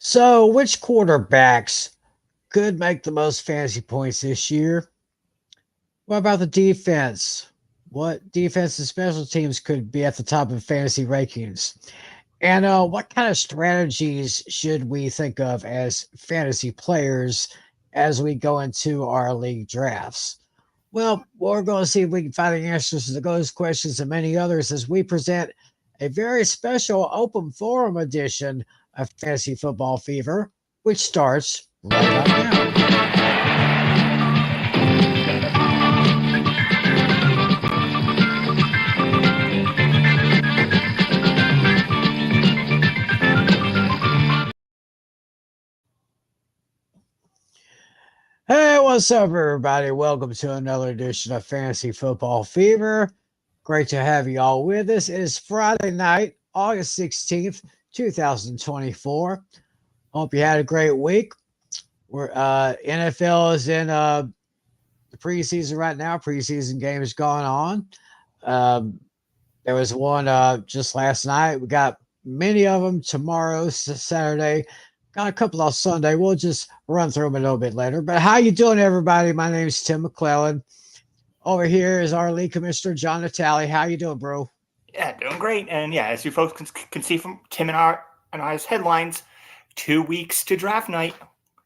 So, which quarterbacks could make the most fantasy points this year? What about the defense? What defense and special teams could be at the top of fantasy rankings? And what kind of strategies should we think of as fantasy players as we go into our league drafts? Well, we're going to see if we can find the answers to those questions and many others as we present a very special open forum edition of Fantasy Football Fever, which starts right about now. Hey, what's up, everybody? Welcome to another edition of Fantasy Football Fever. Great to have you all with us. It is Friday night, August 16th, 2024. Hope you had a great week. We're NFL is in the preseason right now. Preseason game is going on. There was one just last night. We got many of them tomorrow, Saturday. Got a couple on Sunday. We'll just run through them a little bit later. But how you doing, everybody? My name is Tim McClelland. Over here is our league commissioner, John Natale. How you doing, bro? Yeah, doing great. And yeah, as you folks can see from Tim and I's headlines, 2 weeks to draft night.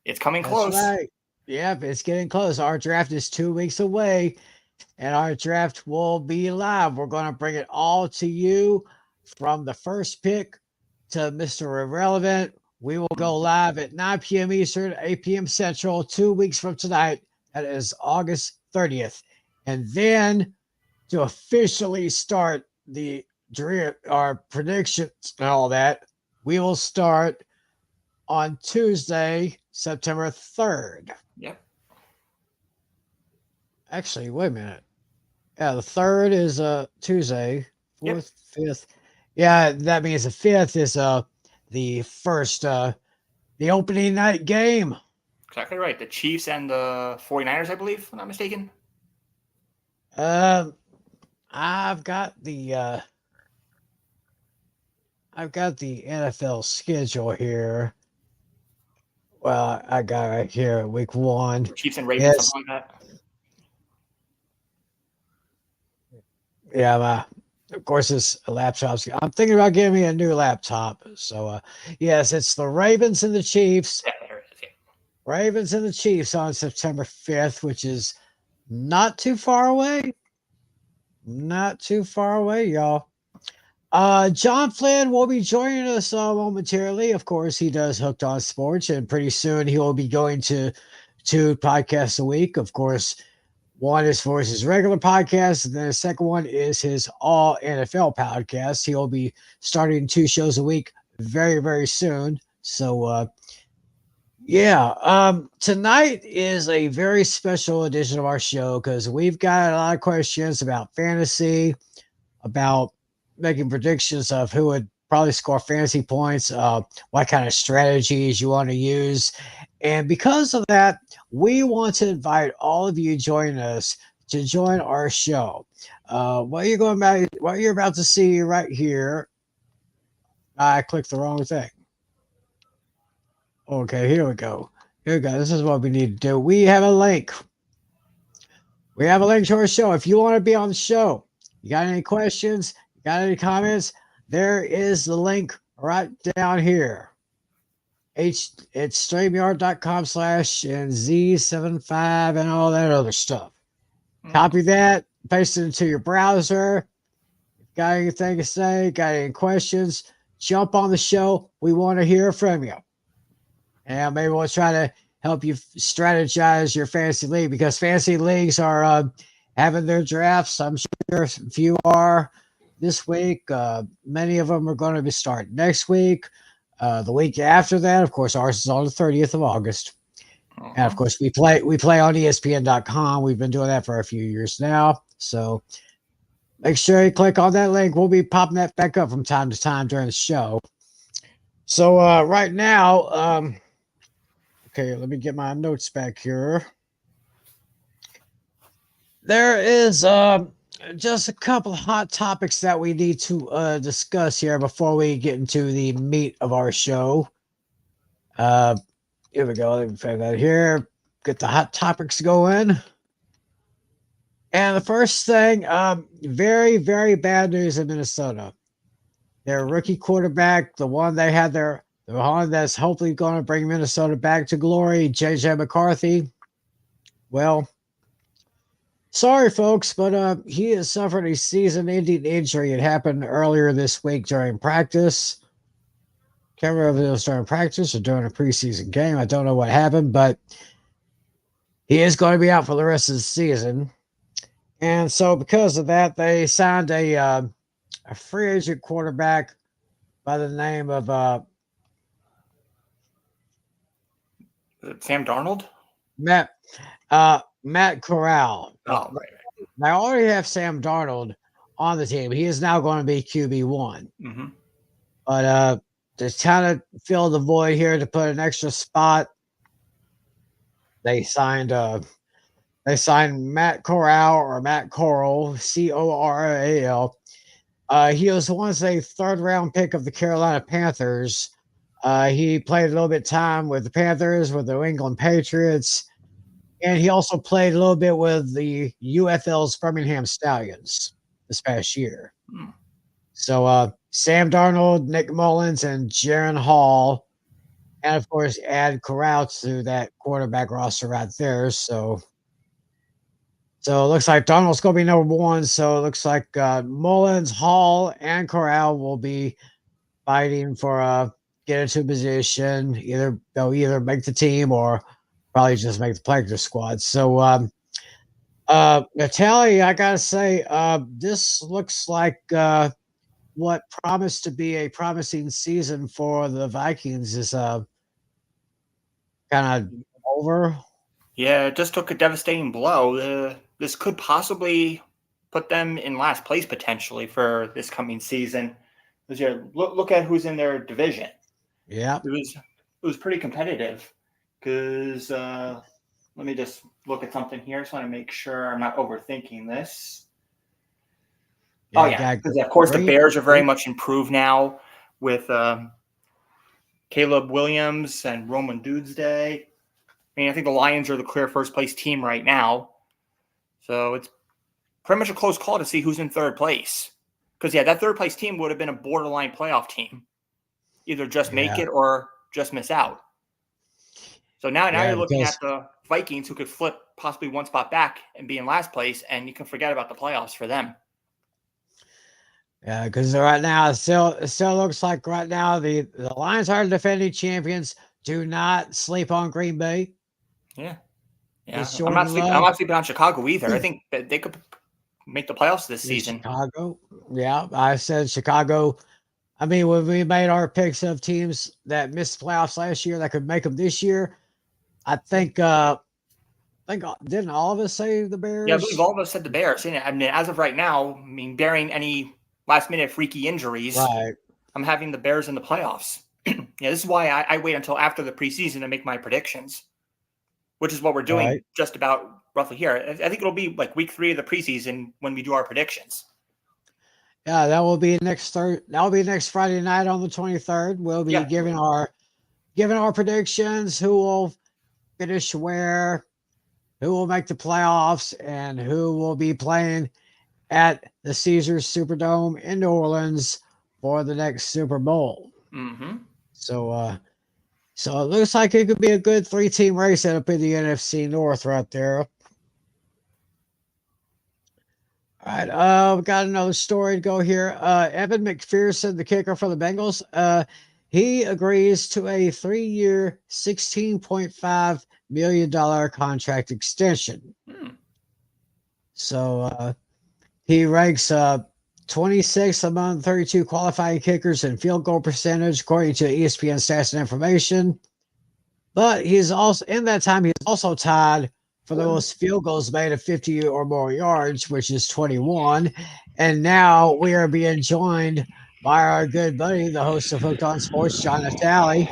It's coming close. That's right. Yep, it's getting close. Our draft is 2 weeks away, and our draft will be live. We're going to bring it all to you from the first pick to Mr. Irrelevant. We will go live at 9 p.m. Eastern, 8 p.m. Central, 2 weeks from tonight. That is August 30th. And then to officially start the draft, our predictions and all that, we will start on Tuesday, September 3rd. Yep. Actually, wait a minute. Yeah, the 3rd is Tuesday, 4th, 5th. Yeah, that means the 5th is the first the opening night game. Exactly right. The Chiefs and the 49ers, I believe, if I'm not mistaken. I've got the NFL schedule here. Well, I got right here week 1. Chiefs and Ravens, yes. Something like that. Yeah, of course, it's a laptop. I'm thinking about getting me a new laptop. So, yes, it's the Ravens and the Chiefs. Yeah, there it is. Yeah. Ravens and the Chiefs on September 5th, which is not too far away. Not too far away, y'all. John Flynn will be joining us momentarily. Of course, he does Hooked on Sports, and pretty soon he will be going to 2 podcasts a week. Of course, one is for his regular podcast, and then the second one is his all NFL podcast. He'll be starting 2 shows a week very, very soon. So, tonight is a very special edition of our show because we've got a lot of questions about fantasy, about making predictions of who would probably score fantasy points, what kind of strategies you want to use. And because of that, we want to invite all of you join us to join our show. What you're about to see right here, I clicked the wrong thing. Okay, here we go. This is what we need to do. We have a link. We have a link to our show. If you want to be on the show, you got any questions, you got any comments, there is the link right down here. It's StreamYard.com/Z75 and all that other stuff. Copy that, paste it into your browser. Got anything to say? Got any questions? Jump on the show. We want to hear from you. And maybe we'll try to help you strategize your fantasy league because fantasy leagues are having their drafts. I'm sure a few are this week. Many of them are going to be starting next week. The week after that, of course, ours is on the 30th of August. Uh-huh. And of course, we play on ESPN.com. We've been doing that for a few years now. So make sure you click on that link. We'll be popping that back up from time to time during the show. So right now, okay, let me get my notes back here. There is just a couple of hot topics that we need to discuss here before we get into the meat of our show. Here we go. Let me find that here. Get the hot topics going. And the first thing, very, very bad news in Minnesota. Their rookie quarterback, the one that's hopefully going to bring Minnesota back to glory, JJ McCarthy. Well, sorry, folks, but he has suffered a season-ending injury. It happened earlier this week during practice. Can't remember if it was during practice or during a preseason game. I don't know what happened, but he is going to be out for the rest of the season. And so because of that, they signed a free agent quarterback by the name of Sam Darnold? Matt Corral. Oh, right. They already have Sam Darnold on the team. He is now going to be QB1. Mm-hmm. But to kind of fill the void here, to put an extra spot, they signed Matt Corral, or Matt Corral, Corral. He was once a third-round pick of the Carolina Panthers. He played a little bit of time with the Panthers, with the New England Patriots, and he also played a little bit with the UFL's Birmingham Stallions this past year. Hmm. So Sam Darnold, Nick Mullins, and Jaron Hall, and of course add Corral to that quarterback roster right there. So it looks like Darnold's going to be number one. So it looks like Mullins, Hall, and Corral will be fighting for get into position. They'll either make the team or probably just make the practice squad. So Natale, I gotta say, this looks like what promised to be a promising season for the Vikings is kind of over. Yeah, it just took a devastating blow. This could possibly put them in last place potentially for this coming season. Because look at who's in their division. Yeah, it was pretty competitive. Because let me just look at something here. Just want to make sure I'm not overthinking this. Because of course the Bears are very much improved now with Caleb Williams and Roman Doodsday. I mean, I think the Lions are the clear first place team right now. So it's pretty much a close call to see who's in third place. Because, that third place team would have been a borderline playoff team. Either just make it or just miss out. So now you're looking at the Vikings, who could flip possibly one spot back and be in last place, and you can forget about the playoffs for them. Yeah, because right now it still looks like right now the Lions are defending champions. Do not sleep on Green Bay. Yeah. I'm not sleeping on Chicago either. I think that they could make the playoffs this season. Chicago. Yeah, I said Chicago. I mean, when we made our picks of teams that missed the playoffs last year that could make them this year, I think didn't all of us say the Bears? Yeah, I believe all of us said the Bears. I mean, as of right now, bearing any last-minute freaky injuries, right, I'm having the Bears in the playoffs. This is why I wait until after the preseason to make my predictions, which is what we're doing just about roughly here. I think it'll be like week 3 of the preseason when we do our predictions. Yeah, that will be next Friday night on the 23rd. We'll be giving our predictions, who will finish where, who will make the playoffs, and who will be playing at the Caesars Superdome in New Orleans for the next Super Bowl. Mm-hmm. So it looks like it could be a good 3-team race up in the NFC North right there. All right, we got another story to go here. Evan McPherson, the kicker for the Bengals, he agrees to a 3-year, $16.5 million contract extension. So he ranks 26 among 32 qualifying kickers in field goal percentage, according to ESPN Stats and Information. But he's also, in that time, he's also tied for the most field goals made of 50 or more yards, which is 21. And now we are being joined by our good buddy, the host of Hooked on Sports, John Natale.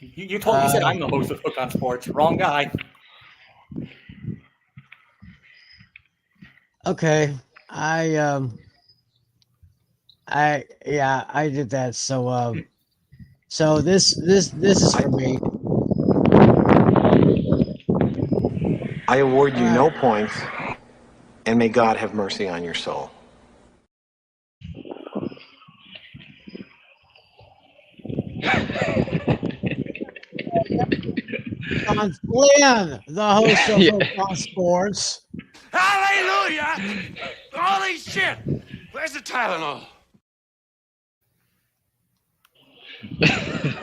You told me, you said I'm the host of Hooked on Sports. Wrong guy. Okay. I I did that. So this is for me. I award you All no right. points, and may God have mercy on your soul. John Flynn, the host of Hope on Sports. Hallelujah! Holy shit! Where's the Tylenol?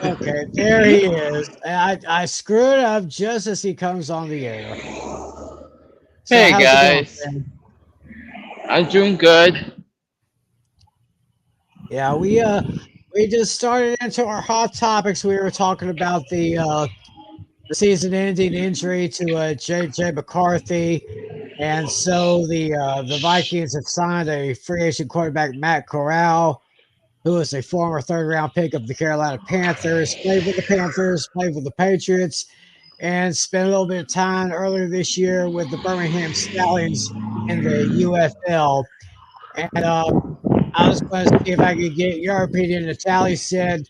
Okay, there he is. I screwed up just as he comes on the air. So Hey how's it going, guys, Flynn? I'm doing good. Yeah, we just started into our hot topics. We were talking about the season-ending injury to J.J. McCarthy, and so the Vikings have signed a free agent quarterback, Matt Corral, who is a former third-round pick of the Carolina Panthers, played with the Panthers, played with the Patriots, and spent a little bit of time earlier this year with the Birmingham Stallions in the UFL. And I was going to see if I could get your opinion. Natale said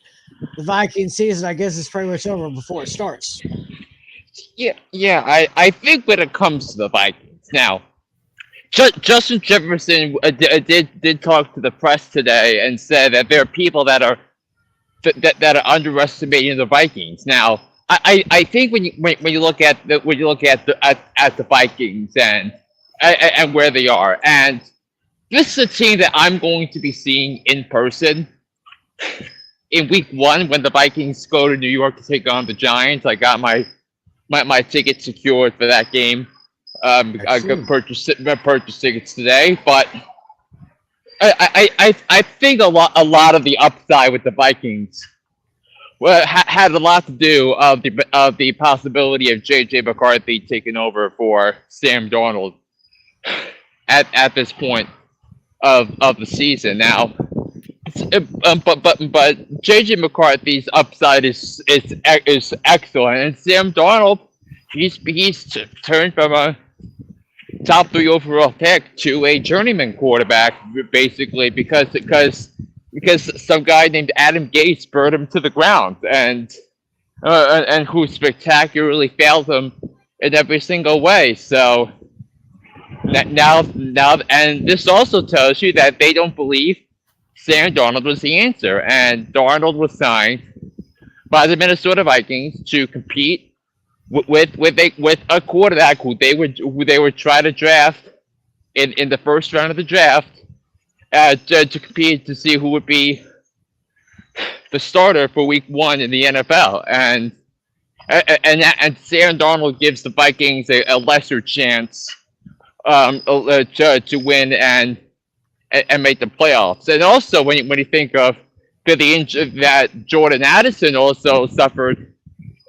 the Viking season, I guess, is pretty much over before it starts. Yeah. I think when it comes to the Vikings now, Justin Jefferson did talk to the press today and said that there are people that are that are underestimating the Vikings. Now, I think when you look at the Vikings and where they are, and this is a team that I'm going to be seeing in person in week 1 when the Vikings go to New York to take on the Giants. I got my ticket secured for that game. I got purchased tickets today, but I think a lot of the upside with the Vikings had a lot to do of the possibility of J.J. McCarthy taking over for Sam Darnold at this point of the season. Now, but J.J. McCarthy's upside is excellent, and Sam Darnold, he's turned from a top 3 overall pick to a journeyman quarterback, basically because some guy named Adam Gase spurred him to the ground, and who spectacularly failed him in every single way. So now, and this also tells you that they don't believe Sam Darnold was the answer, and Darnold was signed by the Minnesota Vikings to compete with a quarterback who they would try to draft in the first round of the draft to compete to see who would be the starter for week 1 in the NFL, and Sam Darnold gives the Vikings a lesser chance to win and make the playoffs. And also, when you think of that Jordan Addison also suffered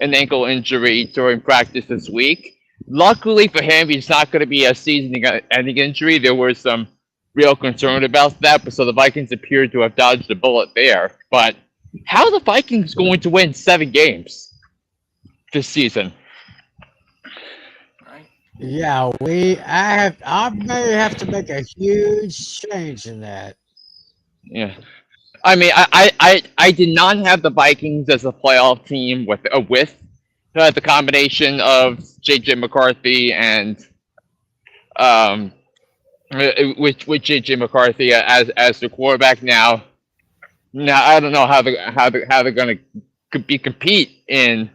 an ankle injury during practice this week. Luckily for him, he's not going to be a season-ending injury. There was some real concern about that, but so the Vikings appear to have dodged a bullet there. But how are the Vikings going to win 7 games this season? Yeah, I may have to make a huge change in that. Yeah. I mean, I did not have the Vikings as a playoff team with the combination of J.J. McCarthy and with J.J. McCarthy as the quarterback now. Now I don't know how they're going to compete in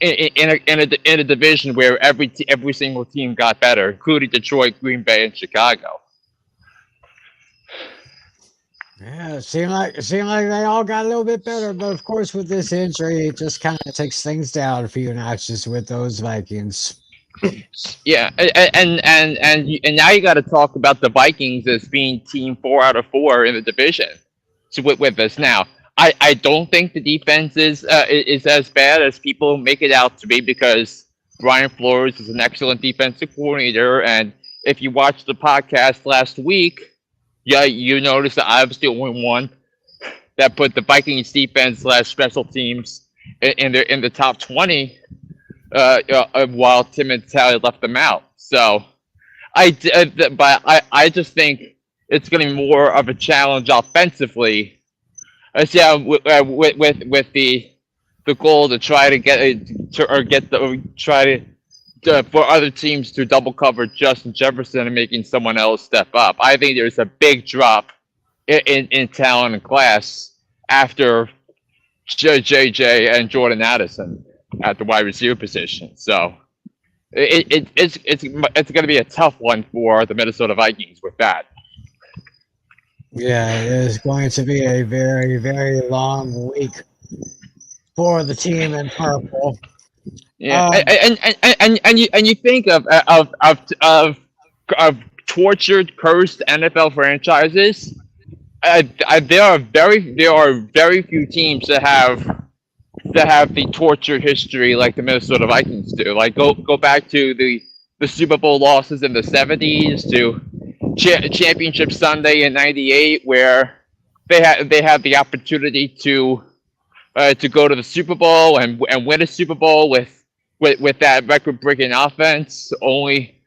a division where every single team got better, including Detroit, Green Bay, and Chicago. Yeah, it seemed like they all got a little bit better, but of course, with this injury, it just kind of takes things down a few notches with those Vikings. Yeah, and now you got to talk about the Vikings as being team 4 out of 4 in the division. So with us now, I don't think the defense is as bad as people make it out to be, because Brian Flores is an excellent defensive coordinator, and if you watched the podcast last week, yeah, you noticed that I was the only one that put the Vikings defense / special teams in the top 20, while Tim and Natale left them out. So I just think it's going to be more of a challenge offensively. Yeah, with the goal to try to for other teams to double cover Justin Jefferson and making someone else step up. I think there's a big drop in talent and class after JJ and Jordan Addison at the wide receiver position. So it's going to be a tough one for the Minnesota Vikings with that. Yeah, it is going to be a very, very long week for the team in purple. Yeah, and you think of tortured, cursed NFL franchises. There are very few teams that have the tortured history like the Minnesota Vikings do. Like go back to the Super Bowl losses in the '70s, to Championship Sunday in '98, where they had the opportunity to go to the Super Bowl and win a Super Bowl with that record-breaking offense, only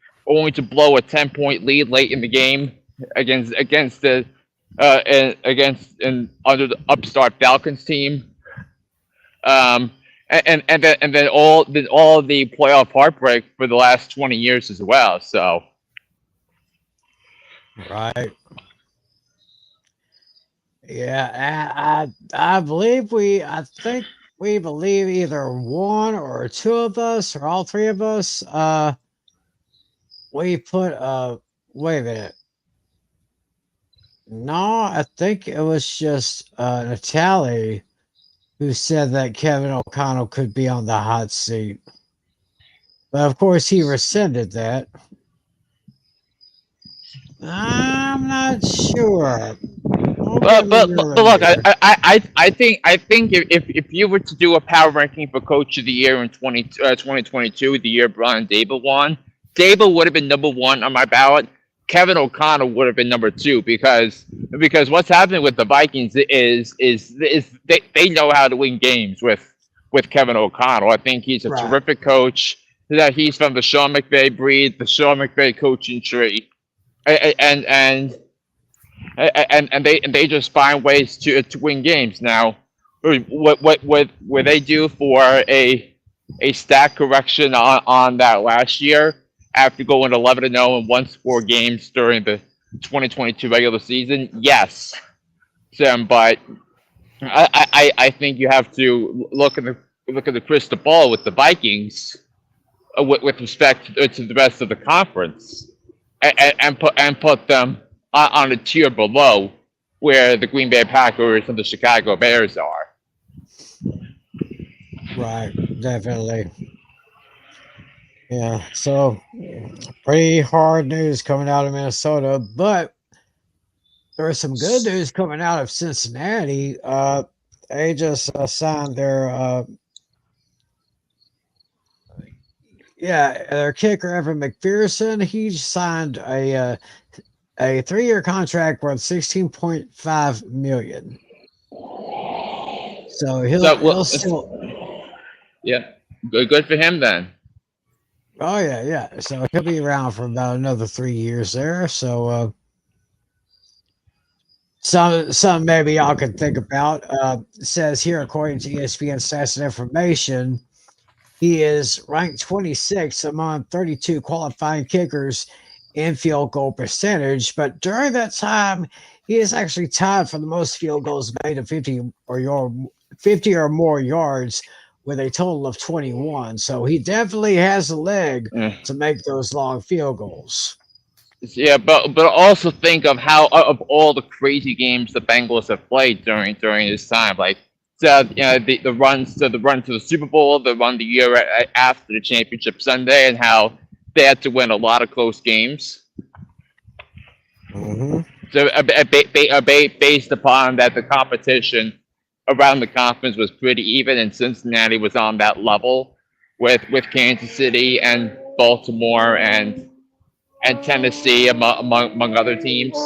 to blow a 10-point lead late in the game against under the upstart Falcons team. And then all the playoff heartbreak for the last 20 years as well. So, right. Yeah, I think we believe either one or two of us or all three of us. We put wait a minute. No, I think it was just Natale who said that Kevin O'Connell could be on the hot seat. But of course, he rescinded that. I'm not sure. but look, I think if you were to do a power ranking for Coach of the Year in 2022, the year Brian Dable won, Dable would have been number one on my ballot. Kevin O'Connell would have been number two because what's happening with the Vikings is they know how to win games with Kevin O'Connell. I think he's a terrific coach. That he's from the Sean McVay breed, the Sean McVay coaching tree, and they just find ways to win games. Now, what they do for a stat correction on that last year after going 11-0 and won 4 games during the 2022 regular season? Yes, Sam, but I think you have to look at the crystal ball with the Vikings with respect to the rest of the conference and put them on a tier below where the Green Bay Packers and the Chicago Bears are. Right, definitely. Yeah, so pretty hard news coming out of Minnesota, but there's some good news coming out of Cincinnati. They just signed their their kicker Evan McPherson. He signed a 3-year contract worth $16.5 million. So he'll still. Yeah, good for him then. Oh yeah. So he'll be around for about another 3 years there. So some maybe y'all can think about. It says here, according to ESPN Stats and Information, he is ranked 26th among 32 qualifying kickers in field goal percentage. But during that time, he is actually tied for the most field goals made of 50 or more yards, with a total of 21. So he definitely has a leg to make those long field goals. Yeah, but also think of how of all the crazy games the Bengals have played during this time, like the runs to the Super Bowl, the run the year after the championship Sunday, and how they had to win a lot of close games. Mm-hmm. So based upon that, the competition around the conference was pretty even, and Cincinnati was on that level with Kansas City and Baltimore and Tennessee among other teams.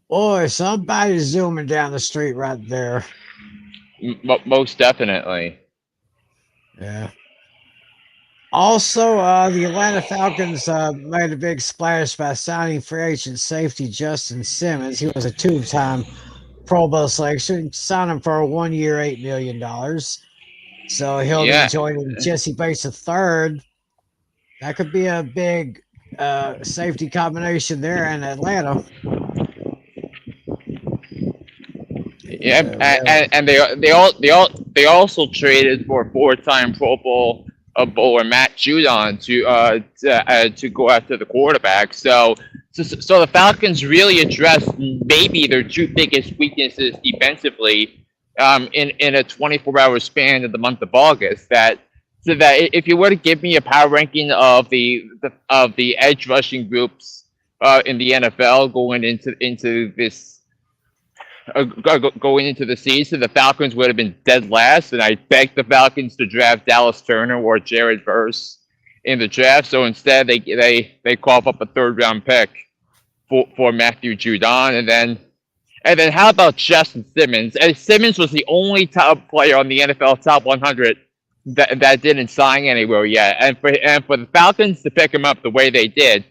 Boy, somebody's zooming down the street right there. Most definitely. Yeah. Also, the Atlanta Falcons made a big splash by signing free agent safety Justin Simmons. He was a two-time Pro Bowl selection. Signed him for a 1 year, $8 million. So he'll be Yeah, joining Jesse Bates III. That could be a big safety combination there in Atlanta. yeah, So, yeah. and they also traded for four-time Pro Bowl bowler Matt Judon to go after the quarterback. So the Falcons really addressed maybe their two biggest weaknesses defensively in a 24-hour span in the month of August. So that if you were to give me a power ranking of the edge rushing groups in the NFL going into the season, the Falcons would have been dead last, and I begged the Falcons to draft Dallas Turner or Jared Verse in the draft. So instead, they cough up a third-round pick for Matthew Judon, and then how about Justin Simmons? And Simmons was the only top player on the NFL top 100 that didn't sign anywhere yet, and for the Falcons to pick him up the way they did,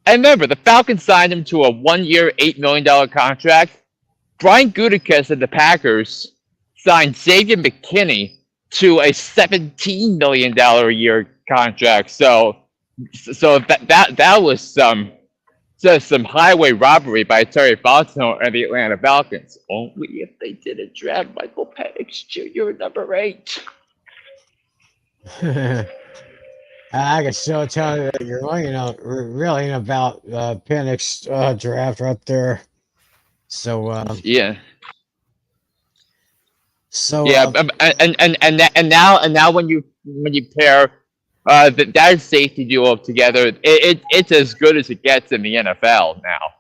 and remember the Falcons signed him to a 1 year, $8 million contract. Brian Gutekunst and the Packers signed Xavier McKinney to a $17 million a year contract. So that was some highway robbery by Terry Fontenot and the Atlanta Falcons. Only if they didn't draft Michael Penix Jr. at number 8. I can still tell you that you're really about Penix draft right there. So Yeah. So Yeah, and now when you pair that safety duo together, it's as good as it gets in the NFL now.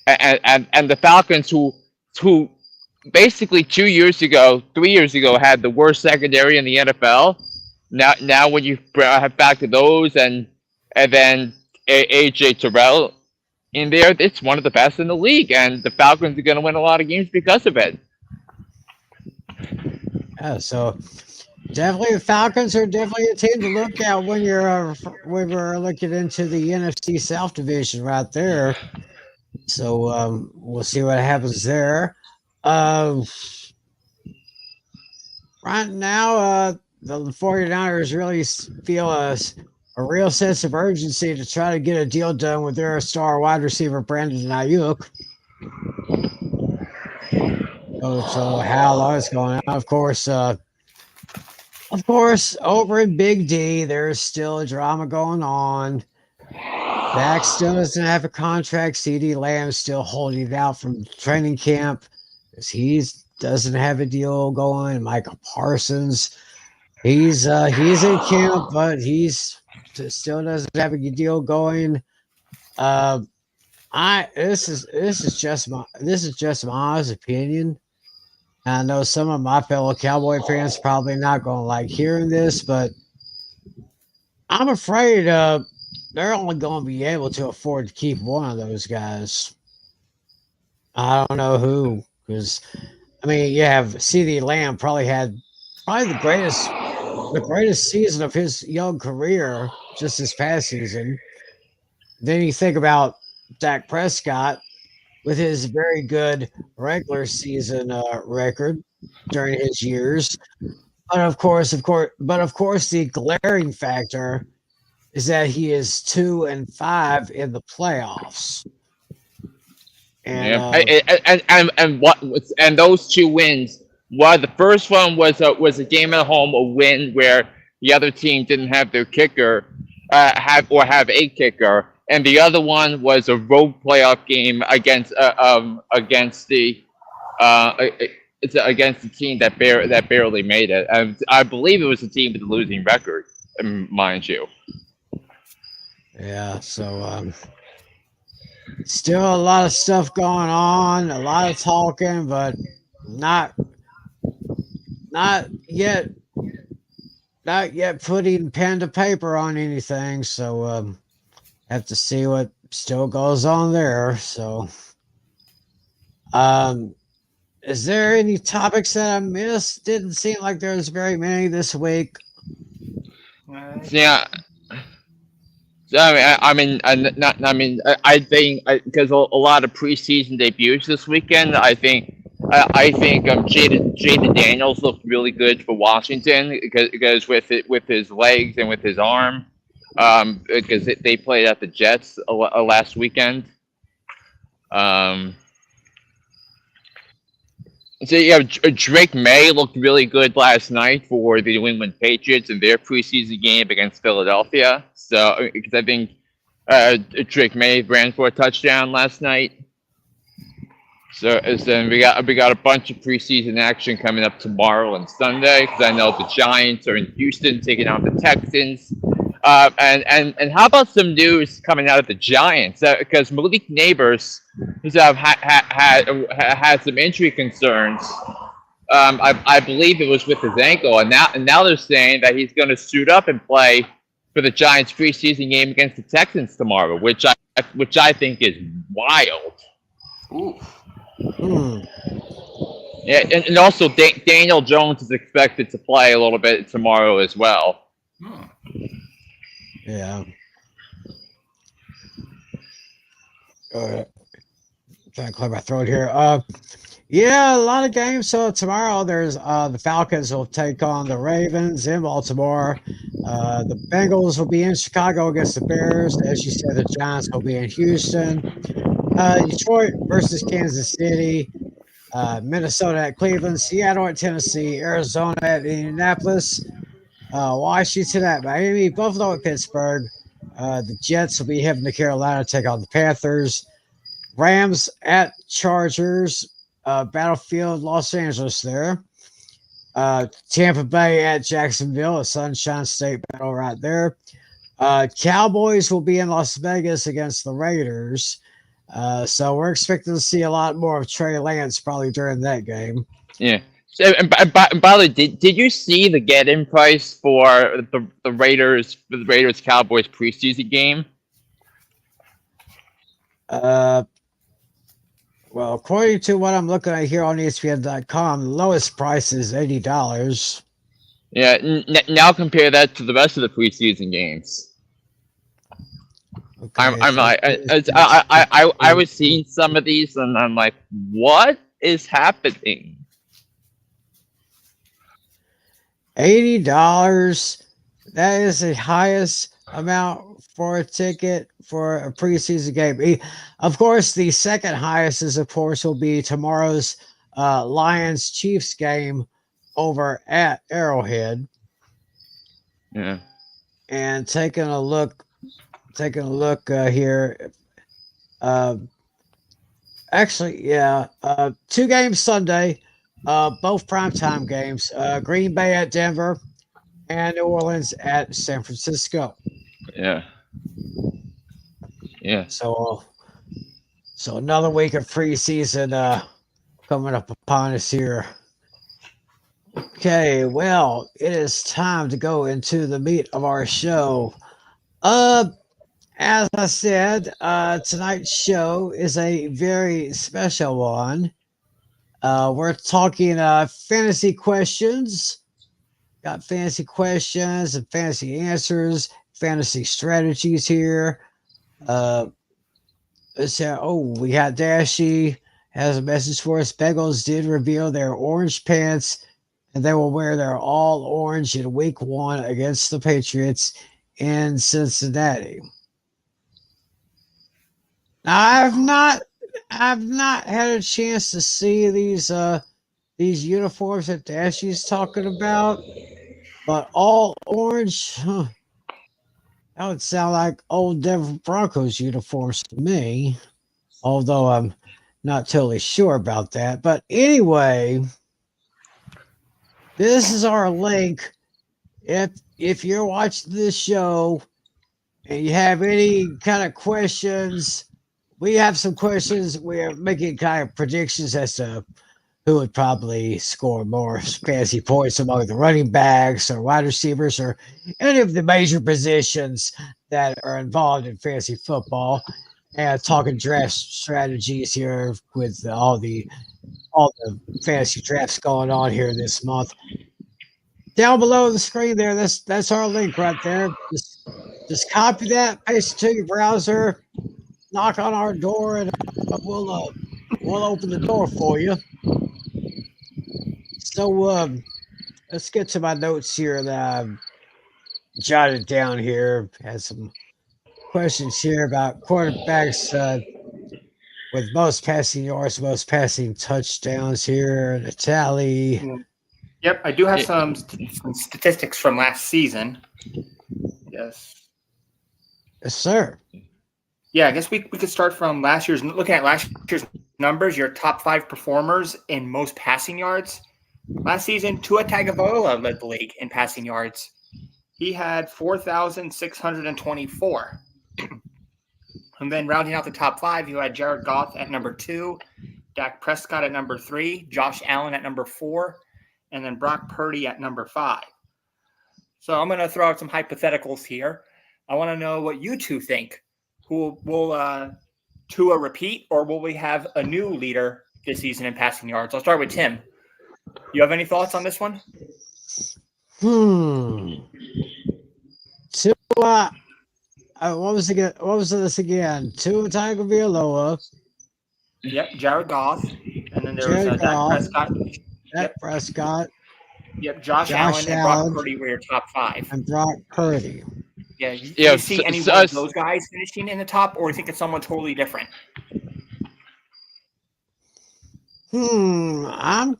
And the Falcons who basically 3 years ago had the worst secondary in the NFL. Now when you have back to those and then AJ Terrell in there, it's one of the best in the league, and the Falcons are going to win a lot of games because of it. yeah, so definitely the Falcons are definitely a team to look at when we're looking into the NFC South division right there. So we'll see what happens there. Right now, the 49ers really feel a real sense of urgency to try to get a deal done with their star wide receiver, Brandon Ayuk. So how long it's going on? Of course, over in Big D, there's still a drama going on. Dak still doesn't have a contract. CeeDee Lamb's still holding it out from training camp because he doesn't have a deal going. Michael Parsons, he's in camp, but he's still doesn't have a deal going. This is just my opinion. I know some of my fellow Cowboy fans probably not going to like hearing this, but I'm afraid they're only going to be able to afford to keep one of those guys. I don't know who, because you have CeeDee Lamb probably the greatest season of his young career just this past season. Then you think about Dak Prescott with his very good regular season record during his years. But of course, the glaring factor is that he is 2-5 in the playoffs. And those two wins. Well, the first one was a game at home, a win where the other team didn't have their kicker, have a kicker, and the other one was a road playoff game against the team that barely made it. I believe it was a team with a losing record, mind you. Yeah, so still a lot of stuff going on, a lot of talking, but not yet putting pen to paper on anything. So have to see what still goes on there. So is there any topics that I missed? Didn't seem like there was very many this week. Yeah. So, I think because a lot of preseason debuts this weekend, I think Jaden Daniels looked really good for Washington because with his legs and with his arm, because they played at the Jets last weekend. So yeah, Drake May looked really good last night for the New England Patriots in their preseason game against Philadelphia. So because I think Drake May ran for a touchdown last night. So then we got a bunch of preseason action coming up tomorrow and Sunday because I know the Giants are in Houston taking on the Texans. And how about some news coming out of the Giants? Because Malik Neighbors, who's had some injury concerns. I believe it was with his ankle, and now they're saying that he's going to suit up and play for the Giants preseason game against the Texans tomorrow, which I think is wild. Ooh. Yeah, and also Daniel Jones is expected to play a little bit tomorrow as well. Yeah. Trying to clear my throat here. Yeah, a lot of games. So tomorrow there's the Falcons will take on the Ravens in Baltimore. The Bengals will be in Chicago against the Bears. As you said, the Giants will be in Houston. Detroit versus Kansas City. Minnesota at Cleveland. Seattle at Tennessee. Arizona at Indianapolis. Washington at Miami. Buffalo at Pittsburgh. The Jets will be heading to Carolina to take on the Panthers. Rams at Chargers. Battlefield, Los Angeles there. Tampa Bay at Jacksonville, a Sunshine State battle right there. Cowboys will be in Las Vegas against the Raiders. So we're expecting to see a lot more of Trey Lance probably during that game. Yeah. So, and by the way, did you see the get-in price for the Raiders Cowboys preseason game? Well, according to what I'm looking at here on ESPN.com, the lowest price is $80. Yeah. Now compare that to the rest of the preseason games. Okay, I was seeing some of these and I'm like, what is happening? $80. That is the highest amount for a ticket for a preseason game. Of course, the second highest is, of course, will be tomorrow's Lions-Chiefs game over at Arrowhead. Yeah. And taking a look here. Actually, yeah, 2 games Sunday, both primetime games. Green Bay at Denver and New Orleans at San Francisco. Yeah. Yeah. So another week of preseason coming up upon us here. Okay, well, it is time to go into the meat of our show. As I said, tonight's show is a very special one. We're talking fantasy questions. Got fantasy questions and fantasy answers, fantasy strategies here. Let's say, we got Dashy has a message for us. Bengals did reveal their orange pants, and they will wear their all orange in week 1 against the Patriots in Cincinnati. Now, I've not had a chance to see these uniforms that Dashy's talking about, but all orange, that would sound like old Denver Broncos uniforms to me, although I'm not totally sure about that. But anyway, this is our link. If you're watching this show and you have any kind of questions, we have some questions. We're making kind of predictions as to who would probably score more fantasy points among the running backs or wide receivers or any of the major positions that are involved in fantasy football, and talking draft strategies here with all the fantasy drafts going on here this month. down below the screen there. That's our link right there. Just copy that, paste it to your browser, knock on our door, and we'll open the door for you. So let's get to my notes here that I've jotted down here. Had some questions here about quarterbacks with most passing yards, most passing touchdowns here. Natale. Yep, I do have some statistics from last season. Yes. Yes, sir. Yeah, I guess we could start from last year's. Looking at last year's numbers, your top 5 performers in most passing yards. Last season, Tua Tagovailoa led the league in passing yards. He had 4,624. And then rounding out the top 5, you had Jared Goff at number 2, Dak Prescott at number 3, Josh Allen at number 4, and then Brock Purdy at number 5. So I'm going to throw out some hypotheticals here. I want to know what you two think. Will Tua repeat, or will we have a new leader this season in passing yards? I'll start with Tim. You have any thoughts on this one? Tua, what was this again? Tua Tagovailoa. Yep, Jared Goff, and then there Jared was Dak Goff, Prescott. Dak Prescott. Yep, Josh Allen and Brock Purdy were your top 5. And Brock Purdy. Yeah, do you see any one of those guys finishing in the top, or do you think it's someone totally different? I'm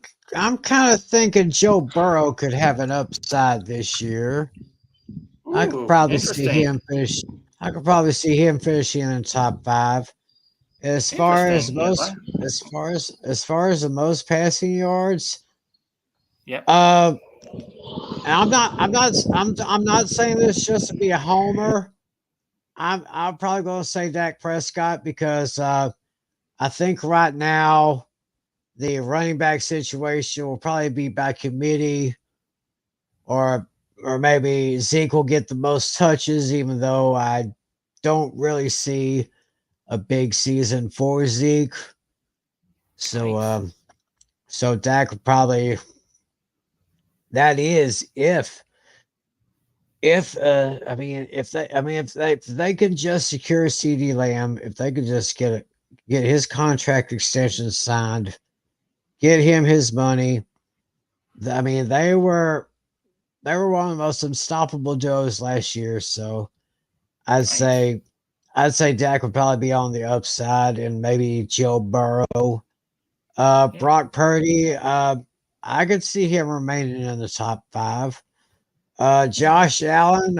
kind of thinking Joe Burrow could have an upside this year. I could probably see him finish. I could probably see him finishing in the top 5. As far as the most passing yards. Yep. And I'm not saying this just to be a homer. I'm probably going to say Dak Prescott because I think right now the running back situation will probably be by committee, or maybe Zeke will get the most touches, even though I don't really see a big season for Zeke. So so Dak would probably. That is if they can just secure CD Lamb, if they could just get his contract extension signed, get him his money. I mean, they were one of the most unstoppable duos last year. So I'd say Dak would probably be on the upside, and maybe Joe Burrow, Brock Purdy. I could see him remaining in the top 5. Josh Allen,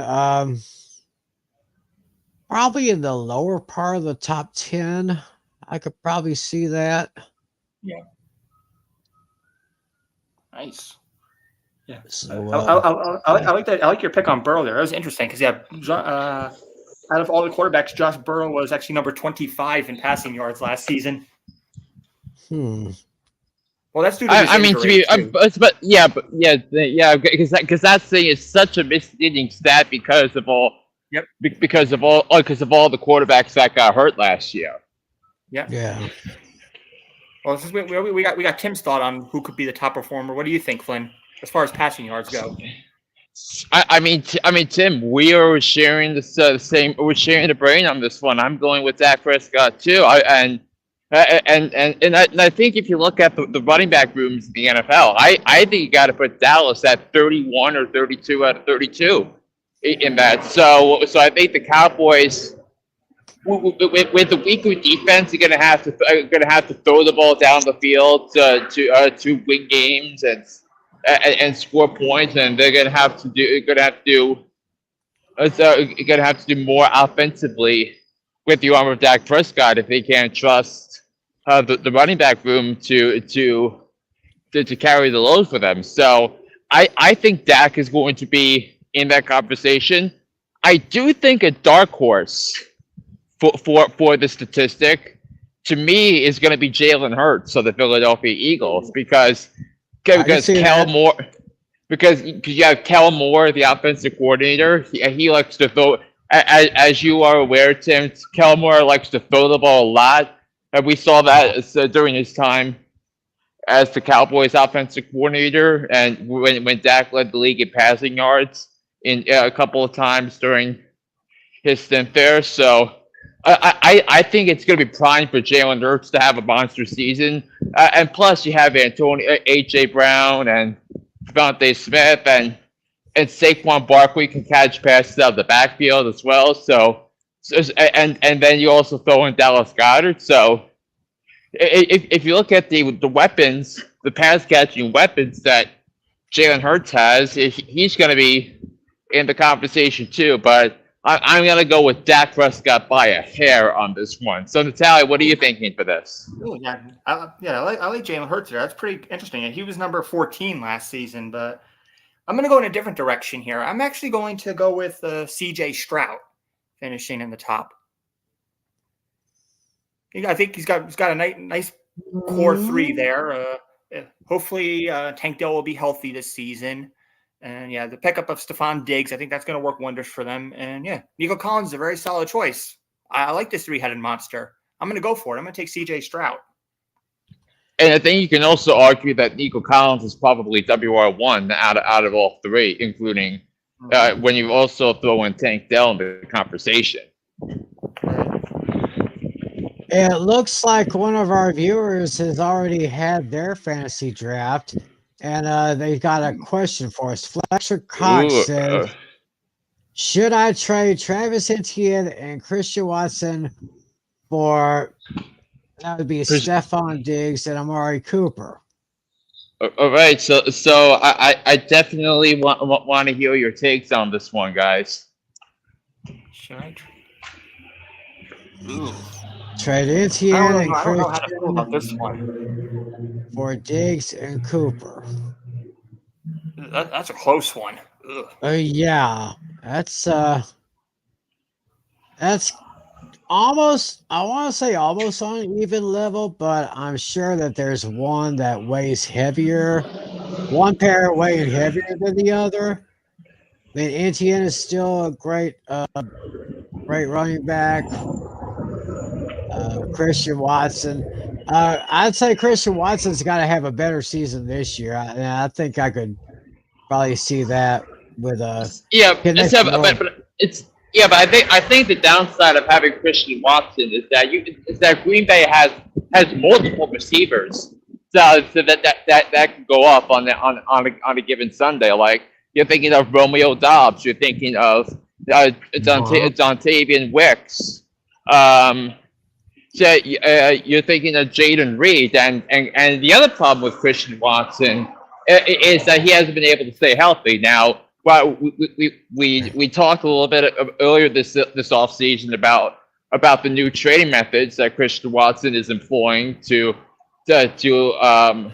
probably in the lower part of the top 10. I could probably see that. Yeah. Nice. Yeah. So, I like that. I like your pick on Burrow there. That was interesting because out of all the quarterbacks, Josh Burrow was actually number 25 in passing yards last season. Well, that's due to because that thing is such a misleading stat because of all the quarterbacks that got hurt last year. Yeah. Well, since we got Tim's thought on who could be the top performer. What do you think, Flynn, as far as passing yards go? I mean, Tim, we are sharing the same. We're sharing the brain on this one. I'm going with Dak Prescott too. I think if you look at the running back rooms in the NFL, I think you got to put Dallas at 31 or 32 out of 32 in that. So I think the Cowboys, with the weaker defense, are gonna have to throw the ball down the field to win games and score points, and they're gonna have to do more offensively with the arm of Dak Prescott if they can't trust the running back room to carry the load for them. So I think Dak is going to be in that conversation. I do think a dark horse for the statistic to me is going to be Jalen Hurts of the Philadelphia Eagles because Kellen Moore, because you have Kellen Moore, the offensive coordinator. He likes to throw, as you are aware, Tim. Kellen Moore likes to throw the ball a lot. And we saw that during his time as the Cowboys offensive coordinator, and when Dak led the league in passing yards in a couple of times during his stint there. So I think it's going to be prime for Jalen Hurts to have a monster season. And plus, you have A.J. Brown and Devontae Smith and Saquon Barkley can catch passes out of the backfield as well. And then you also throw in Dallas Goedert. So if you look at the weapons, the pass catching weapons that Jalen Hurts has, he's going to be in the conversation too. But I'm going to go with Dak Prescott by a hair on this one. So, Natale, what are you thinking for this? Oh, yeah, I like Jalen Hurts there. That's pretty interesting. He was number 14 last season, but I'm going to go in a different direction here. I'm actually going to go with C.J. Stroud finishing in the top. I think he's got a nice core three there. Hopefully, Tank Dell will be healthy this season. And, the pickup of Stephon Diggs, I think that's going to work wonders for them. And, Nico Collins is a very solid choice. I like this three-headed monster. I'm going to go for it. I'm going to take C.J. Stroud. And I think you can also argue that Nico Collins is probably WR1 out of all three, including when you also throw in Tank Dell into the conversation. It looks like one of our viewers has already had their fantasy draft. And they've got a question for us. Fletcher Cox says, should I trade Travis Etienne and Christian Watson for, that would be Stephon Diggs and Amari Cooper? All right, so I definitely want to hear your takes on this one, guys. Should I trade Etienne and I don't know how to feel about this one for Diggs and Cooper? That's a close one. Yeah, that's almost, I want to say almost on an even level, but I'm sure that there's one that weighs heavier, one pair weighing heavier than the other. I mean, Etienne is still a great running back. Christian Watson, I'd say Christian Watson's got to have a better season this year. I think I could probably see that with a but I think the downside of having Christian Watson is that Green Bay has multiple receivers, so that can go off on a given Sunday. Like you're thinking of Romeo Doubs, you're thinking of Dontavian Wicks. So you're thinking of Jaden Reed, and the other problem with Christian Watson is that he hasn't been able to stay healthy. Now, well, we talked a little bit earlier this offseason about the new training methods that Christian Watson is employing to try to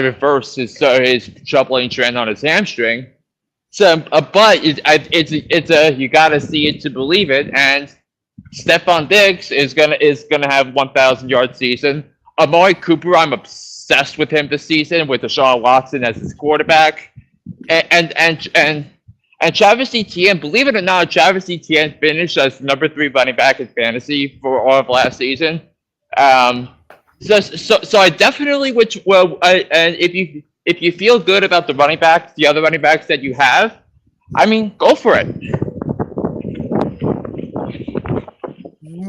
reverse his troubling trend on his hamstring. So, but it's you got to see it to believe it, and Stephon Diggs is gonna have 1,000-yard season. Amari Cooper, I'm obsessed with him this season with Deshaun Watson as his quarterback, and Travis Etienne. Believe it or not, Travis Etienne finished as number 3 running back in fantasy for all of last season. So I definitely and if you feel good about the other running backs that you have, I mean, go for it.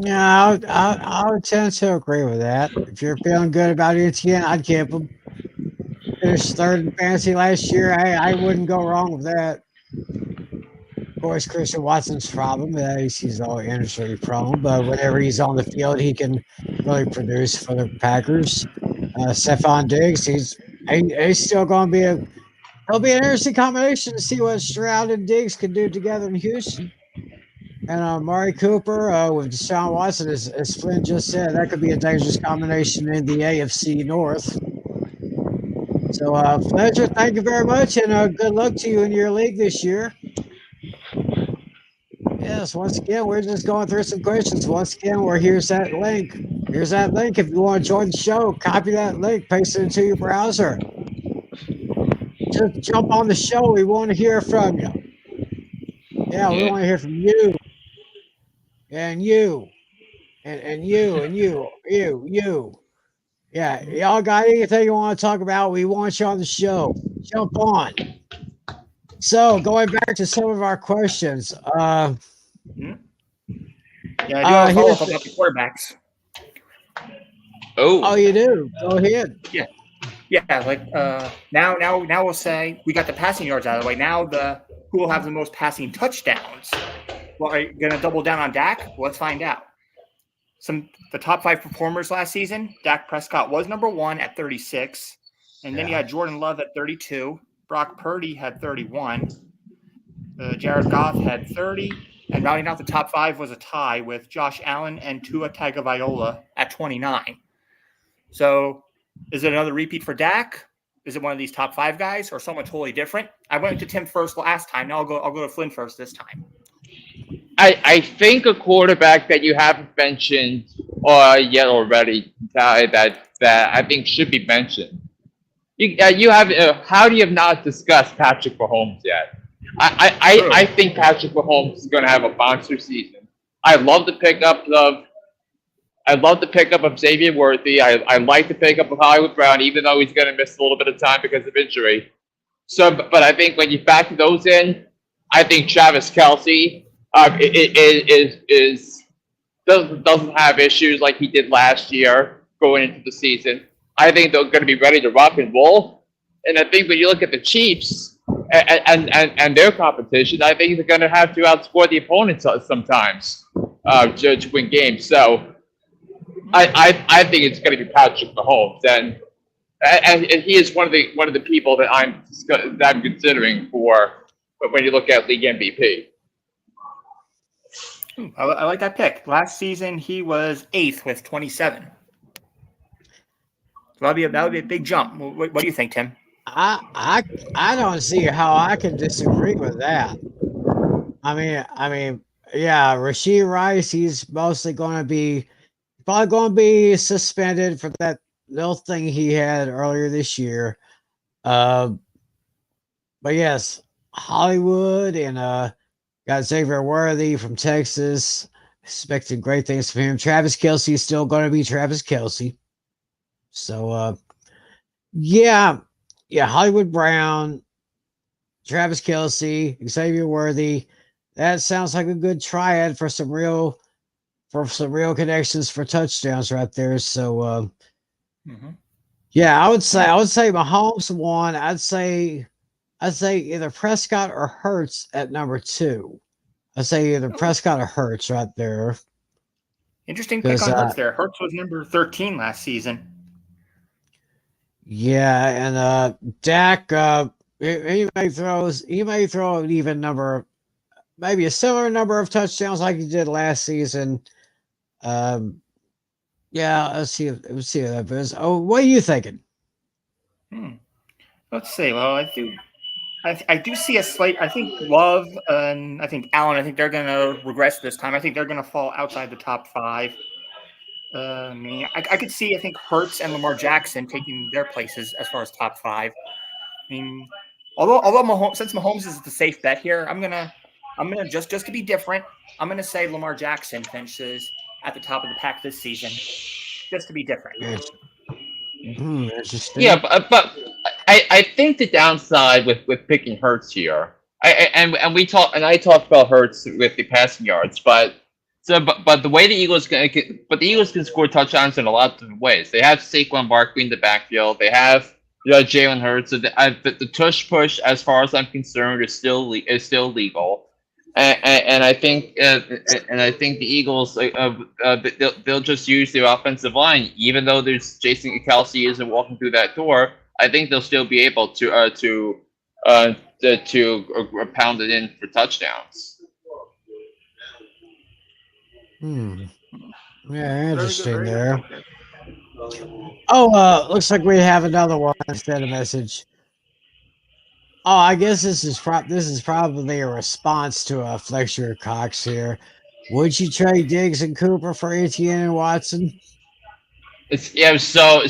Yeah, I would tend to agree with that. If you're feeling good about Etienne, I'd keep him. Finished 3rd in fantasy last year. I wouldn't go wrong with that. Of course, Christian Watson's problem is he's all injury prone, but whenever he's on the field, he can really produce for the Packers. Stephon Diggs, he's still going to be it'll be an interesting combination to see what Stroud and Diggs can do together in Houston. And Amari Cooper with Deshaun Watson, as Flynn just said, that could be a dangerous combination in the AFC North. So, Fletcher, thank you very much, and good luck to you in your league this year. Yes, once again, we're just going through some questions. Once again, here's that link. Here's that link. If you want to join the show, copy that link, paste it into your browser. Just jump on the show. We want to hear from you. Yeah, we want to hear from you. And you. And you. Yeah, y'all got anything you want to talk about? We want you on the show. Jump on. So, going back to some of our questions. Yeah, I do have a follow up about the quarterbacks. Oh, you do? Go ahead. Yeah, like now we'll say we got the passing yards out of the way. Now who will have the most passing touchdowns? Well, are you gonna double down on Dak? Well, let's find out. The top 5 performers last season, Dak Prescott was number 1 at 36, and then you had Jordan Love at 32. Brock Purdy had 31. Jared Goff had 30, and rounding out the top 5 was a tie with Josh Allen and Tua Tagovailoa at 29. So, is it another repeat for Dak? Is it one of these top 5 guys, or someone totally different? I went to Tim first last time. Now I'll go to Flynn first this time. I think a quarterback that you haven't mentioned yet already that I think should be mentioned. You have how do you have not discussed Patrick Mahomes yet? I think Patrick Mahomes is going to have a monster season. I love the pickup of Xavier Worthy. I like the pickup of Hollywood Brown, even though he's going to miss a little bit of time because of injury. So, but I think when you factor those in, I think Travis Kelce doesn't have issues like he did last year going into the season. I think they're going to be ready to rock and roll. And I think when you look at the Chiefs and their competition, I think they're going to have to outscore the opponents sometimes to win games. So I think it's going to be Patrick Mahomes, and he is one of the people that I'm considering for when you look at league MVP. I like that pick. Last season he was 8th with 27. So that would be a big jump. What do you think, Tim? I don't see how I can disagree with that. I mean, yeah, Rashee Rice, he's mostly probably going to be suspended for that little thing he had earlier this year. But yes, Hollywood and got Xavier Worthy from Texas. Expecting great things from him. Travis Kelce is still going to be Travis Kelce. So, yeah, Hollywood Brown, Travis Kelce, Xavier Worthy. That sounds like a good triad for some real connections for touchdowns right there. So, yeah, I would say Mahomes won. I'd say either Prescott or Hurts at number 2. I'd say either Prescott or Hurts right there. Interesting pick on Hurts there. Hurts was number 13 last season. Yeah, and Dak, he may throw an even number, maybe a similar number of touchdowns like he did last season. Yeah, let's see what that is. Oh, what are you thinking? Let's see. Well, I do see a slight. I think Love and I think Allen. I think they're going to regress this time. I think they're going to fall outside the top 5. I could see. I think Hurts and Lamar Jackson taking their places as far as top 5. I mean, although Mahomes, since Mahomes is the safe bet here, I'm gonna just to be different. I'm gonna say Lamar Jackson finishes at the top of the pack this season, just to be different. Interesting. Yeah, but I think the downside with picking Hurts here, I talked about Hurts with the passing yards, but the way the Eagles can score touchdowns in a lot of different ways. They have Saquon Barkley in the backfield. They have Jalen Hurts. So the tush push, as far as I'm concerned, is still legal. And I think the Eagles they'll just use their offensive line, even though there's Jason Kelce isn't walking through that door. I think they'll still be able to pound it in for touchdowns. Yeah, interesting there. Oh, looks like we have another one instead of message. Oh, I guess this is probably a response to Fletcher Cox here. Would you trade Diggs and Cooper for Etienne and Watson? So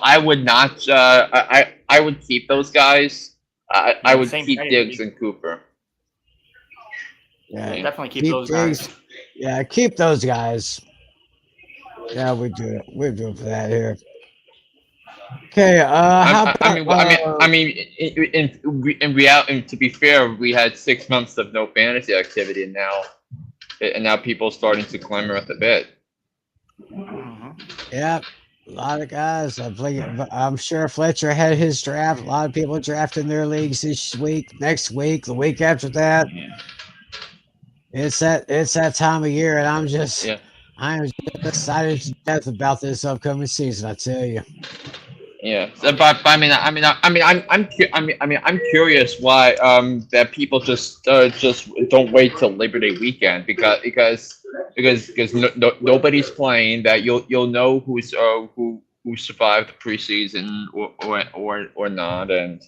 I would not. I would keep those guys. I would keep Diggs and Cooper. Yeah, definitely keep those Diggs. guys. Yeah, keep those guys. Yeah, we do it. We do it for that here. Okay. How about I mean, in reality, to be fair, we had 6 months of no fantasy activity, and now people are starting to clamor at the bit. yeah, a lot of guys. I'm sure Fletcher had his draft. A lot of people drafting their leagues this week, next week, the week after that. It's that time of year, and I'm just excited to death about this upcoming season. I tell you. Yeah, so, but I'm curious why that people just don't wait till Labor Day weekend because nobody's playing, that you'll know who survived the preseason or not, and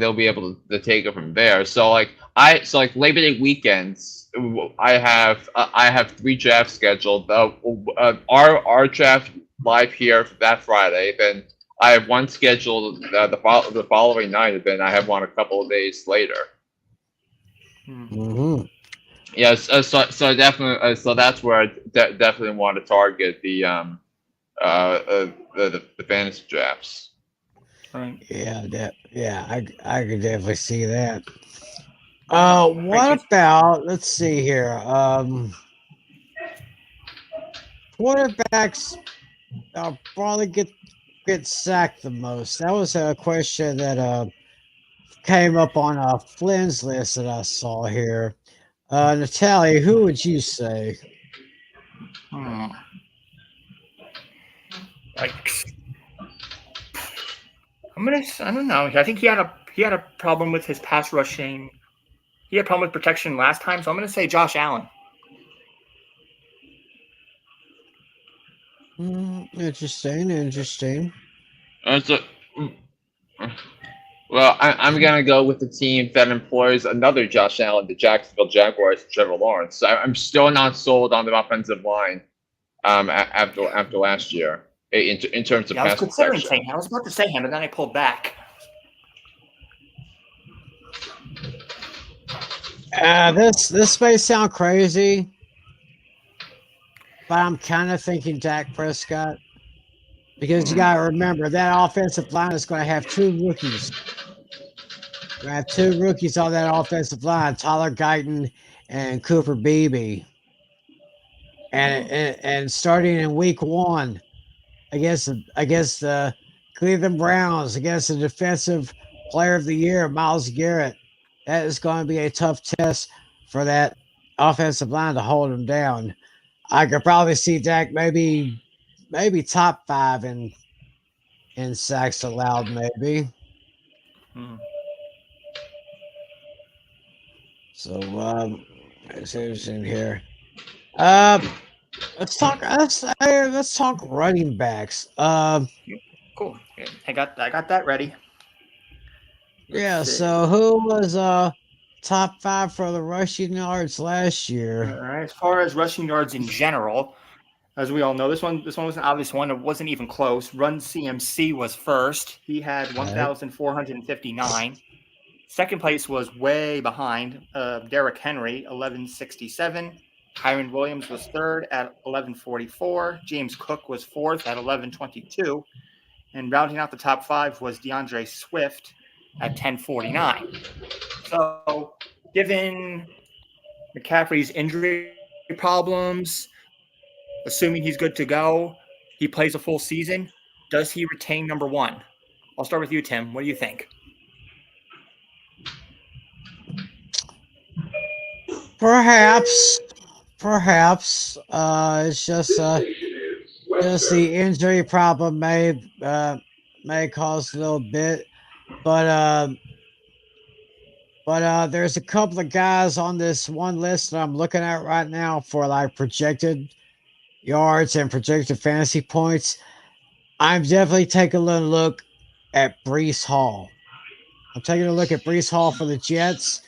they'll be able to take it from there. So like Labor Day weekends, I have 3 drafts scheduled. Our draft live here that Friday. Then I have one scheduled the following night, and then I have one a couple of days later. Mm-hmm. Yes, so definitely, so that's where I definitely want to target the fantasy drafts. Right. Yeah, I could definitely see that. What about, let's see here. Quarterbacks probably get sacked the most. That was a question that came up on Flynn's list that I saw here. Natale, who would you say? Like, I don't know. I think he had a problem with his pass rushing. He had a problem with protection last time, so I'm gonna say Josh Allen. Interesting. Well, I'm gonna go with the team that employs another Josh Allen, the Jacksonville Jaguars, Trevor Lawrence. I'm still not sold on the offensive line. After last year, in terms of I was pass considering protection. saying him. I was about to say him, but then I pulled back. This may sound crazy, but I'm kind of thinking Dak Prescott, because you got to remember that offensive line is going to have 2 rookies. We're going to have 2 rookies on that offensive line, Tyler Guyton and Cooper Beebe. And starting in week 1 against the Cleveland Browns, against the defensive player of the year, Myles Garrett, that is going to be a tough test for that offensive line to hold them down. I could probably see Dak maybe top 5 in sacks allowed, maybe. So it's interesting here. Let's talk running backs. Cool. I got that ready. Yeah. So who was top 5 for the rushing yards last year? All right. As far as rushing yards in general, as we all know, this one was an obvious one. It wasn't even close. Run CMC was first. He had 1,459. Second place was way behind. Derrick Henry, 1,167. Kyron Williams was third at 1,144. James Cook was fourth at 1,122. And rounding out the top 5 was DeAndre Swift at 1,049. So, given McCaffrey's injury problems, assuming he's good to go, he plays a full season, does he retain number 1? I'll start with you, Tim. What do you think? Perhaps. It's just the injury problem may cause a little bit, but there's a couple of guys on this one list that I'm looking at right now for like projected yards and projected fantasy points. I'm definitely taking a look at Breece Hall. I'm taking a look at Breece Hall for the Jets.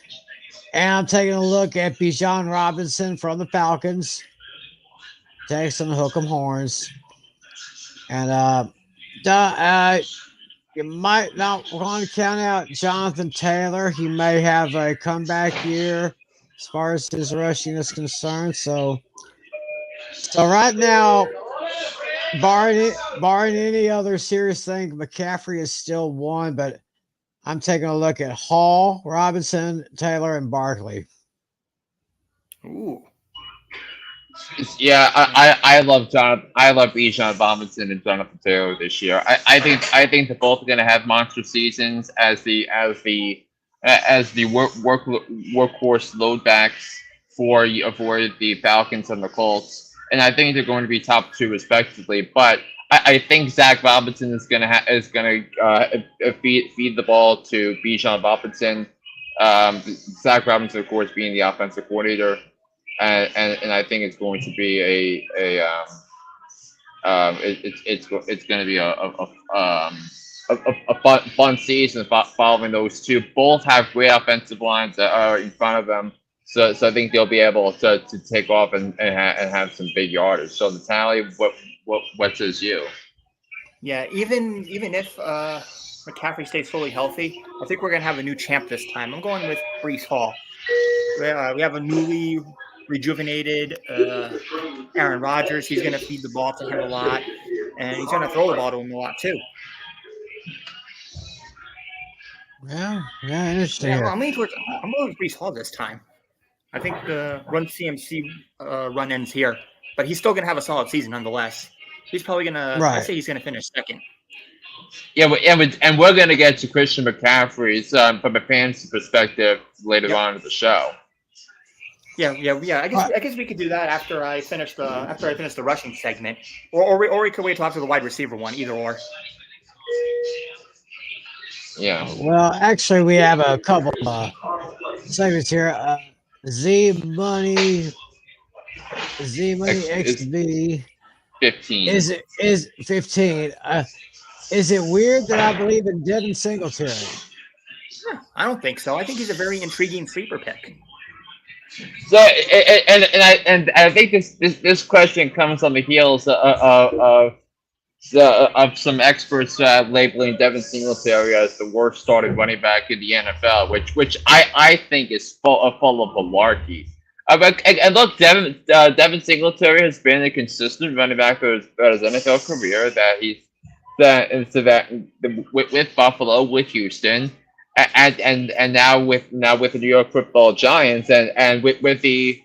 And I'm taking a look at Bijan Robinson from the Falcons. Texan hook 'em horns. And you might not want to count out Jonathan Taylor. He may have a comeback year as far as his rushing is concerned. So right now, barring any other serious thing, McCaffrey is still one, but I'm taking a look at Hall, Robinson, Taylor, and Barkley. Ooh. Yeah, I love Bijan Robinson and Jonathan Taylor this year. I think they're both going to have monster seasons as the workhorse load backs for the Falcons and the Colts, and I think they're going to be top two respectively. But I think Zach Robinson is gonna feed the ball to Bijan Robinson. Zach Robinson, of course, being the offensive coordinator, and I think it's going to be it's going to be a fun season following those two. Both have great offensive lines that are in front of them, so I think they'll be able to take off and have some big yardage. So Natale, what says you? Yeah, even if McCaffrey stays fully healthy, I think we're gonna have a new champ this time. I'm going with Brees Hall. We have a newly rejuvenated Aaron Rodgers. He's gonna feed the ball to him a lot, and he's gonna throw the ball to him a lot too. Yeah, interesting. Yeah, I'm going with Brees Hall this time. I think the run CMC run ends here, but he's still gonna have a solid season nonetheless. He's probably gonna. Right. I say he's gonna finish second. Yeah, and we're gonna get to Christian McCaffrey's from a fantasy perspective later on in the show. Yeah. I guess we could do that after I finish the rushing segment, or we could wait till after the wide receiver one. Either or. Yeah. Well, actually, we have a couple segments here. Z Money XB 15 is 15. Is it weird that I believe in Devin Singletary? I don't think so. I think he's a very intriguing sleeper pick. So and I think this question comes on the heels of some experts labeling Devin Singletary as the worst starting running back in the NFL, which I think is full of malarkey. And look, Devin Singletary has been a consistent running back for his NFL career. With Buffalo, with Houston, and now with the New York Football Giants, and with the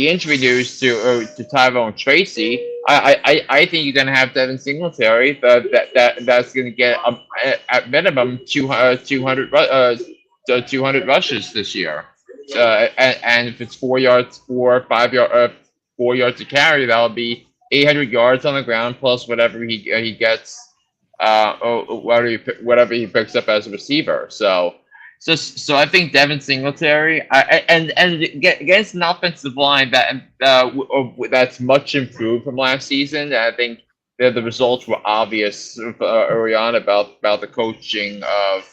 injury news to Tyrone Tracy, I think you're going to have Devin Singletary that's going to get at minimum 200 rushes this year. And if it's 4 yards, 4 yards to carry, that'll be 800 yards on the ground plus whatever he gets, or whatever he picks up as a receiver. So I think Devin Singletary, and against an offensive line that's much improved from last season. I think the results were obvious early on about the coaching of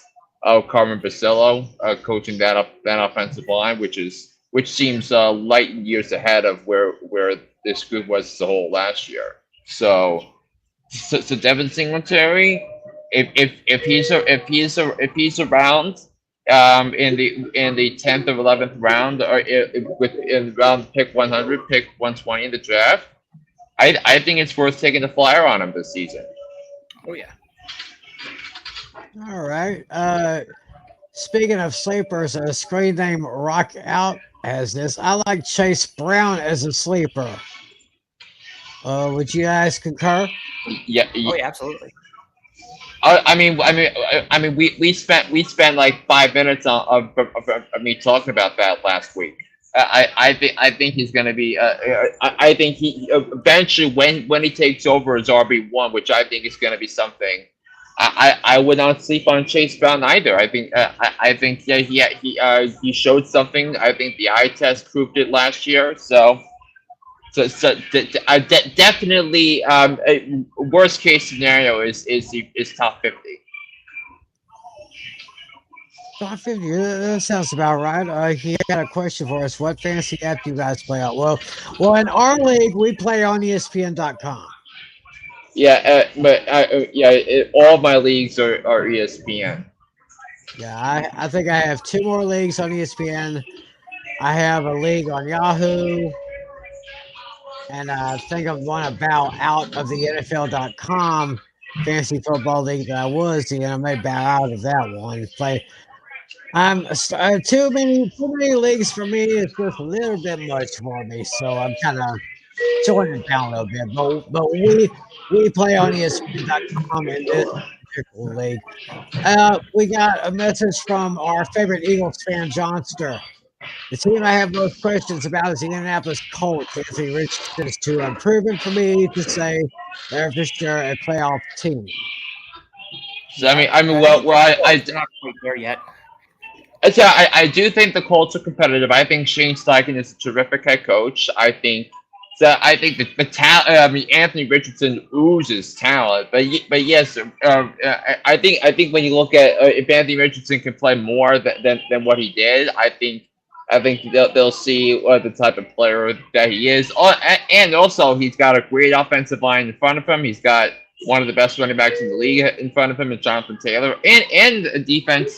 Carmen Basillo, coaching that offensive line, which seems light years ahead of where this group was as a whole last year. So Devin Singletary, if he's around in the 10th or 11th round, or in round pick 100, pick 120 in the draft, I think it's worth taking a flyer on him this season. Oh yeah. All right. Speaking of sleepers, a screen name Rock Out has this. I like Chase Brown as a sleeper. Would you guys concur? Yeah. Oh yeah, absolutely. I mean, we spent like 5 minutes of me talking about that last week. I think he's going to be. I think he eventually, when he takes over as RB1, which I think is going to be something. I would not sleep on Chase Brown either. I think he showed something. I think the eye test proved it last year. So definitely, worst case scenario is top 50. Top 50. That sounds about right. He got a question for us. What fantasy app do you guys play out? Well, in our league, we play on ESPN.com. Yeah, all of my leagues are ESPN. Yeah, I think I have 2 more leagues on ESPN. I have a league on Yahoo. and I think of one about out of the NFL.com fantasy football league that I was in. I may bow out of that one. Play. Too many leagues for me. It's just a little bit much for me, so I'm kind of showing it down a little bit. But we play on ESPN.com in this particular league. We got a message from our favorite Eagles fan, Johnster. The team I have most questions about is the Indianapolis Colts. Anthony Richardson is too unproven for me to say they're for sure a playoff team. So, I mean, They're not quite there yet. I do think the Colts are competitive. I think Shane Steichen is a terrific head coach. I think the talent. I mean, Anthony Richardson oozes talent, but yes, I think when you look at if Anthony Richardson can play more than what he did, I think they'll see the type of player that he is. And also, he's got a great offensive line in front of him. He's got one of the best running backs in the league in front of him, is Jonathan Taylor, and a defense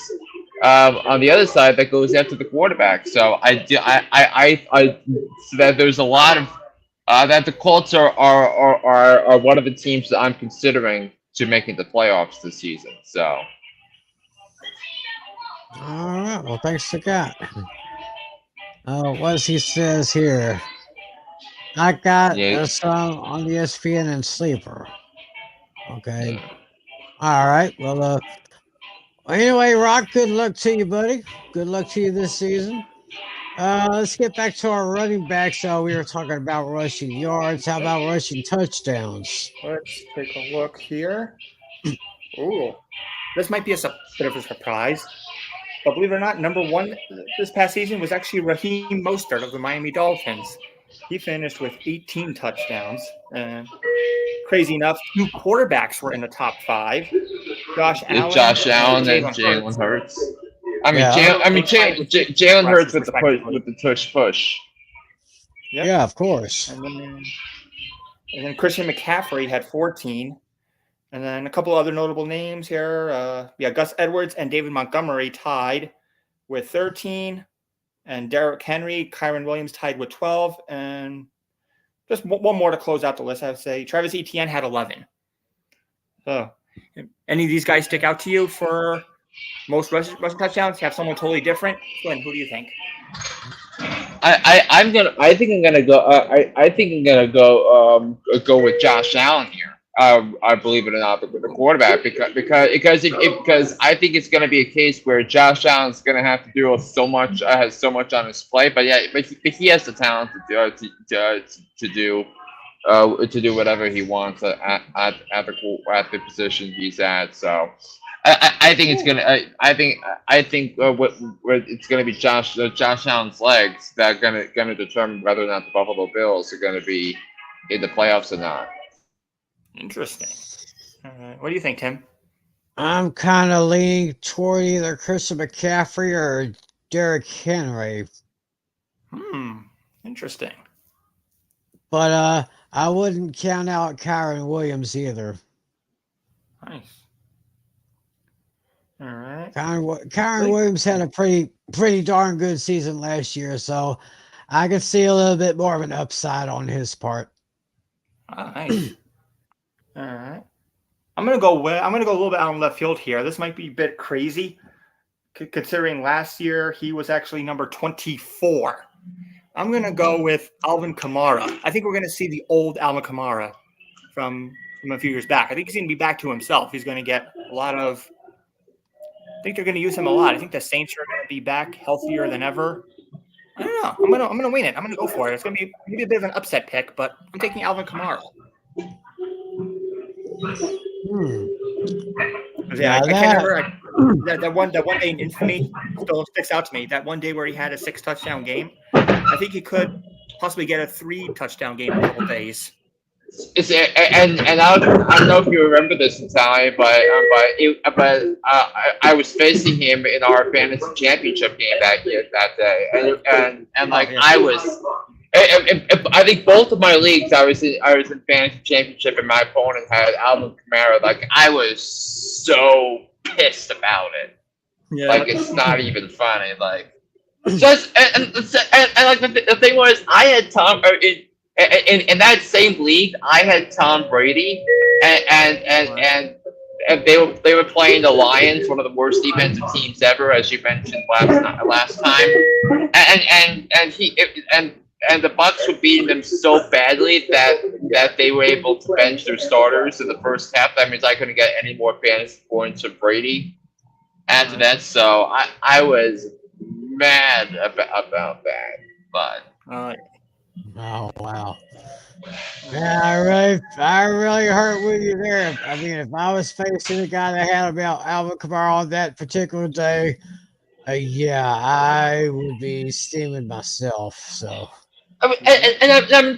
on the other side that goes after the quarterback. So so that there's a lot of that the Colts are one of the teams that I'm considering to making the playoffs this season. So. All right. Well, thanks for that. What he says here. I got a song on ESPN and Sleeper. Okay. All right. Well, anyway, Rock, good luck to you, buddy. Good luck to you this season. Let's get back to our running backs. We were talking about rushing yards. How about rushing touchdowns? Let's take a look here. Ooh, this might be a bit of a surprise. But believe it or not, number one this past season was actually Raheem Mostert of the Miami Dolphins. He finished with 18 touchdowns. Crazy enough, 2 quarterbacks were in the top 5. Josh Allen and Jalen Hurts. Jalen Hurts with the push. Yep. Yeah, of course. And then Christian McCaffrey had 14. And then a couple other notable names here. Gus Edwards and David Montgomery tied with 13. And Derrick Henry, Kyron Williams tied with 12. And just one more to close out the list, I would say. Travis Etienne had 11. So, any of these guys stick out to you for most rushing touchdowns? You have someone totally different? Flynn, who do you think? I think I'm gonna go with Josh Allen here. I believe it or not, with the quarterback, because I think it's going to be a case where Josh Allen's going to have to do has so much on his plate, but he has the talent to do whatever he wants at the position he's at. So I think it's gonna it's gonna be Josh Allen's legs that are gonna determine whether or not the Buffalo Bills are gonna be in the playoffs or not. Interesting. All right. What do you think, Tim? I'm kind of leaning toward either Christian McCaffrey or Derrick Henry. Interesting. But I wouldn't count out Kyron Williams either. Nice. All right. Kyron Williams had a pretty darn good season last year, so I could see a little bit more of an upside on his part. Nice. All right. I'm gonna go a little bit out on left field here. This might be a bit crazy, considering last year he was actually number 24. I'm gonna go with Alvin Kamara. I think we're gonna see the old Alvin Kamara from a few years back. I think he's gonna be back to himself. He's gonna get a lot of. I think they're gonna use him a lot. I think the Saints are gonna be back healthier than ever. I don't know. I'm gonna win it. I'm gonna go for it. It's gonna be maybe a bit of an upset pick, but I'm taking Alvin Kamara. Yeah, I can't remember that one day in infamy still sticks out to me. That one day where he had a 6-touchdown game. I think he could possibly get a 3-touchdown game in a couple days. And I don't know if you remember this, Natale, but I was facing him in our fantasy championship game that day, and I was. I think both of my leagues, I was in fantasy championship, and my opponent had Alvin Kamara. Like, I was so pissed about it. Yeah. Like, it's not even funny. Like, just and like the thing was, I had Tom. in that same league, I had Tom Brady, and they were playing the Lions, one of the worst defensive teams ever, as you mentioned last time, and the Bucks were beating them so badly that they were able to bench their starters in the first half. That means I couldn't get any more fantasy points from Brady after that. So I was mad about that, but. Oh wow. Yeah, I really hurt with you there. I mean, if I was facing a guy that had about Alvin Kamara on that particular day, yeah, I would be steaming myself. So. I mean, and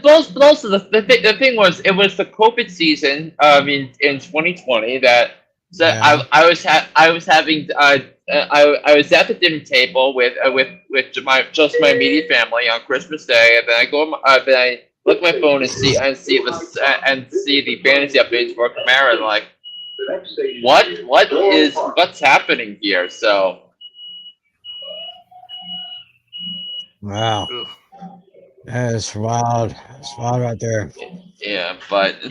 also the thing was, it was the COVID season. In 2020 that Yeah. I was having I was at the dinner table with my immediate family on Christmas Day, and then I look at my phone and see the fantasy updates for Camara, and like, what's happening here? So. Wow. Ugh. That is wild. That's wild right there. Yeah, but so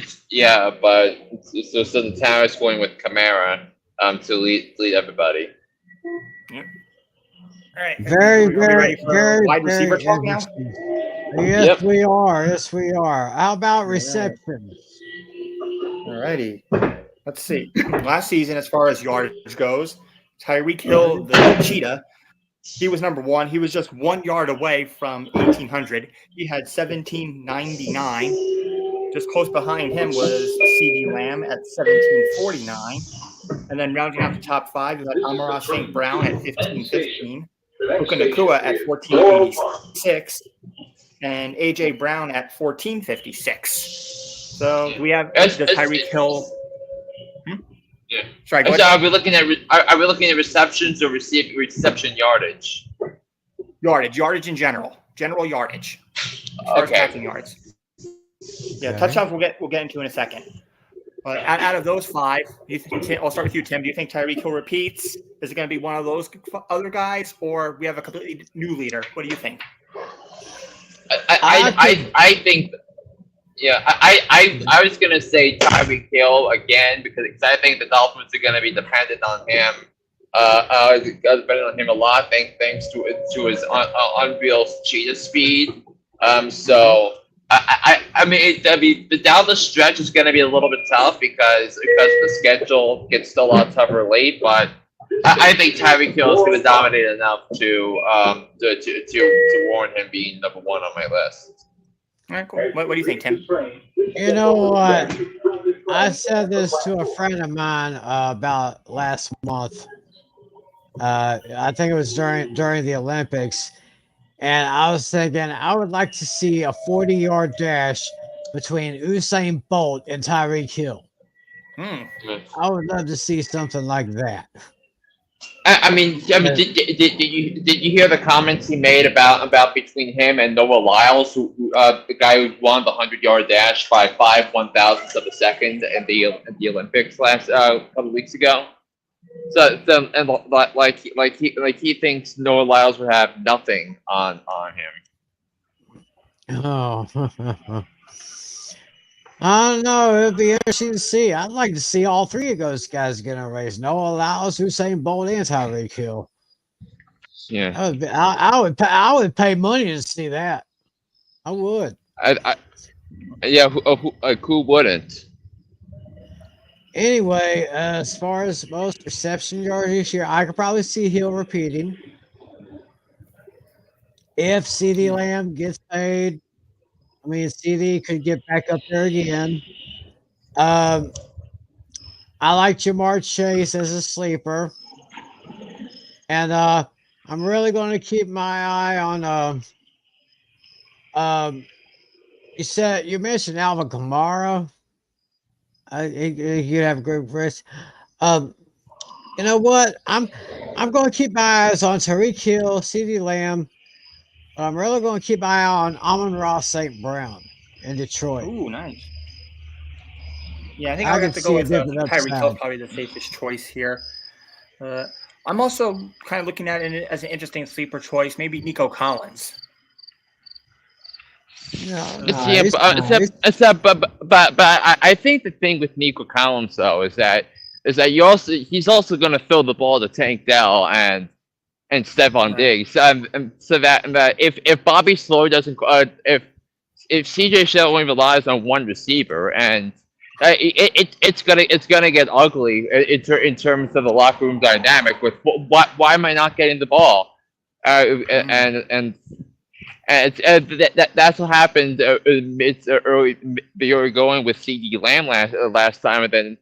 the town is going with Camara to lead everybody. Yep. All right. Very, Are we very, ready for very, wide receiver very talk now? interesting. Yes, Yep. we are. Yes, we are. How about receptions? All righty. Let's see. Last season, as far as yardage goes, Tyreek Hill, the cheetah, he was number one. He was just 1 yard away from 1,800. He had 1,799. Just close behind him was CeeDee Lamb at 1,749. And then rounding out the top five, you had Amon-Ra St. Brown at 1,515. Puka Nacua at 1,486. And A.J. Brown at 1,456. So we have the Tyreek Hill. Yeah. Sorry, go So ahead. are we looking at receptions or reception yardage? Yardage in general yardage. As far as passing yards. Yeah, Okay. touchdowns we'll get into in a second. But out of those five, I'll start with you, Tim. Do you think Tyreek Hill repeats? Is it going to be one of those other guys, or we have a completely new leader? What do you think? I think. Yeah, I was gonna say Tyreek Hill again because I think the Dolphins are gonna be dependent on him. Dependent on him a lot, thanks to his unreal cheetah speed. So I mean, down the stretch is gonna be a little bit tough because the schedule gets still a lot tougher late. But I think Tyreek Hill is gonna dominate enough to warrant him being number one on my list. All right, cool. What do you think, Tim? You know what? I said this to a friend of mine about last month. I think it was during the Olympics, and I was thinking I would like to see a 40-yard dash between Usain Bolt and Tyreek Hill. I would love to see something like that. I mean, did you hear the comments he made about between him and Noah Lyles, who the guy who won the 100-yard dash by 5 1,000ths of a second in the Olympics last couple weeks ago? So and he thinks Noah Lyles would have nothing on him. Oh, I don't know. It'd be interesting to see. I'd like to see all three of those guys get in a race. Noah Lyles, Usain Bolt, and Tyreek Hill. Yeah, I would pay money to see that. I would. Who wouldn't? Anyway, as far as most reception yards this year, I could probably see Hill repeating. If CeeDee Lamb gets paid, I mean, CeeDee could get back up there again. I like Jamar Chase as a sleeper. And I'm really going to keep my eye on you mentioned Alvin Kamara. He'd have a great risk. You know what? I'm going to keep my eyes on Tyreek Hill, CeeDee Lamb. But I'm really going to keep my eye on Amon-Ra St. Brown in Detroit. Ooh, nice. Yeah, I think I'll have to go with Tyreek Hill, probably the safest choice here. I'm also kind of looking at it as an interesting sleeper choice, maybe Nico Collins. Yeah, Nice, but, nice. but I think the thing with Nico Collins though is that he's also going to fill the ball to Tank Dell and Stephon Right. Diggs. So that if Bobby Slow doesn't if CJ Stroud only relies on one receiver and it's gonna get ugly in terms of the locker room dynamic with why am I not getting the ball and that's what happened. It's early the early going with CD Lamb last time, and then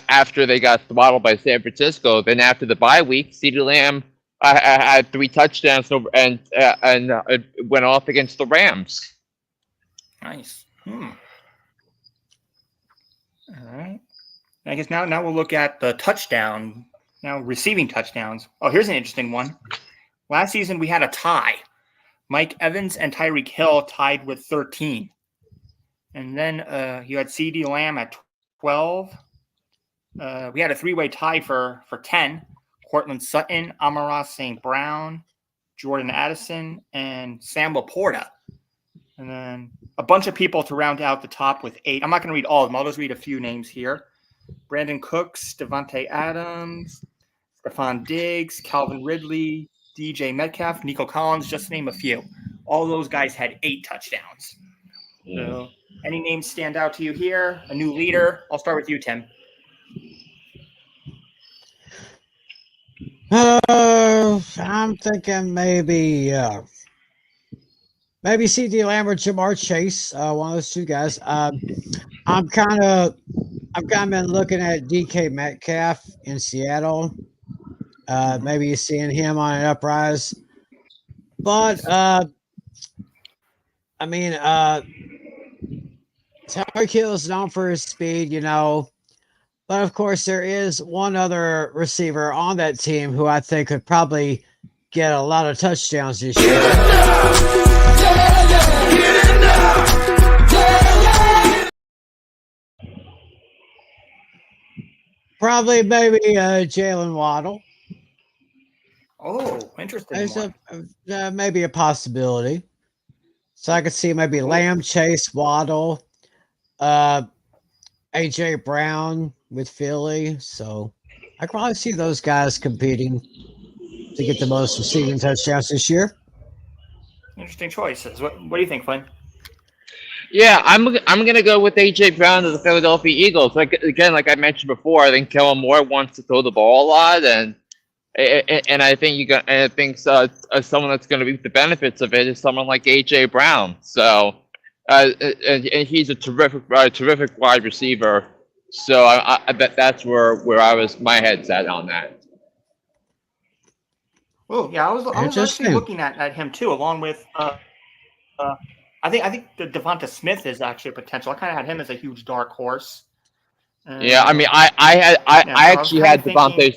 after they got throttled by San Francisco, then after the bye week, CD Lamb had 3 touchdowns and went off against the Rams. Nice. All right. I guess now we'll look at the touchdown. Now receiving touchdowns. Oh, here's an interesting one. Last season we had a tie. Mike Evans and Tyreek Hill tied with 13. And then you had CD Lamb at 12. We had a 3-way tie for 10. Cortland Sutton, Amon-Ra St. Brown, Jordan Addison, and Sam Laporta. And then a bunch of people to round out the top with 8. I'm not going to read all of them. I'll just read a few names here. Brandon Cooks, Devontae Adams, Stephon Diggs, Calvin Ridley, DJ Metcalf, Nico Collins, just to name a few. All those guys had 8 touchdowns. So any names stand out to you here? A new leader? I'll start with you, Tim. I'm thinking maybe CD Lamb or Jamar Chase, one of those 2 guys. I've kind of been looking at DK Metcalf in Seattle. Maybe seeing him on an uprise, but Tyreek Hill is known for his speed, but of course there is one other receiver on that team who I think could probably get a lot of touchdowns this year. Probably maybe Jalen Waddle. Oh, interesting. There's maybe a possibility. So I could see maybe Lamb, Chase, Waddle, AJ Brown with Philly. So I could probably see those guys competing to get the most receiving touchdowns this year. Interesting choices. What do you think, Flynn? Yeah, I'm gonna go with AJ Brown of the Philadelphia Eagles. Like I mentioned before, I think Kellen Moore wants to throw the ball a lot, and I think someone that's going to reap the benefits of it is someone like AJ Brown. So, and he's a terrific wide receiver. So I bet that's where my head's at on that. Oh yeah, I was actually looking at him too, along with I think the Devonta Smith is actually a potential. I kind of had him as a huge dark horse. Yeah, I mean, I actually had Devontae.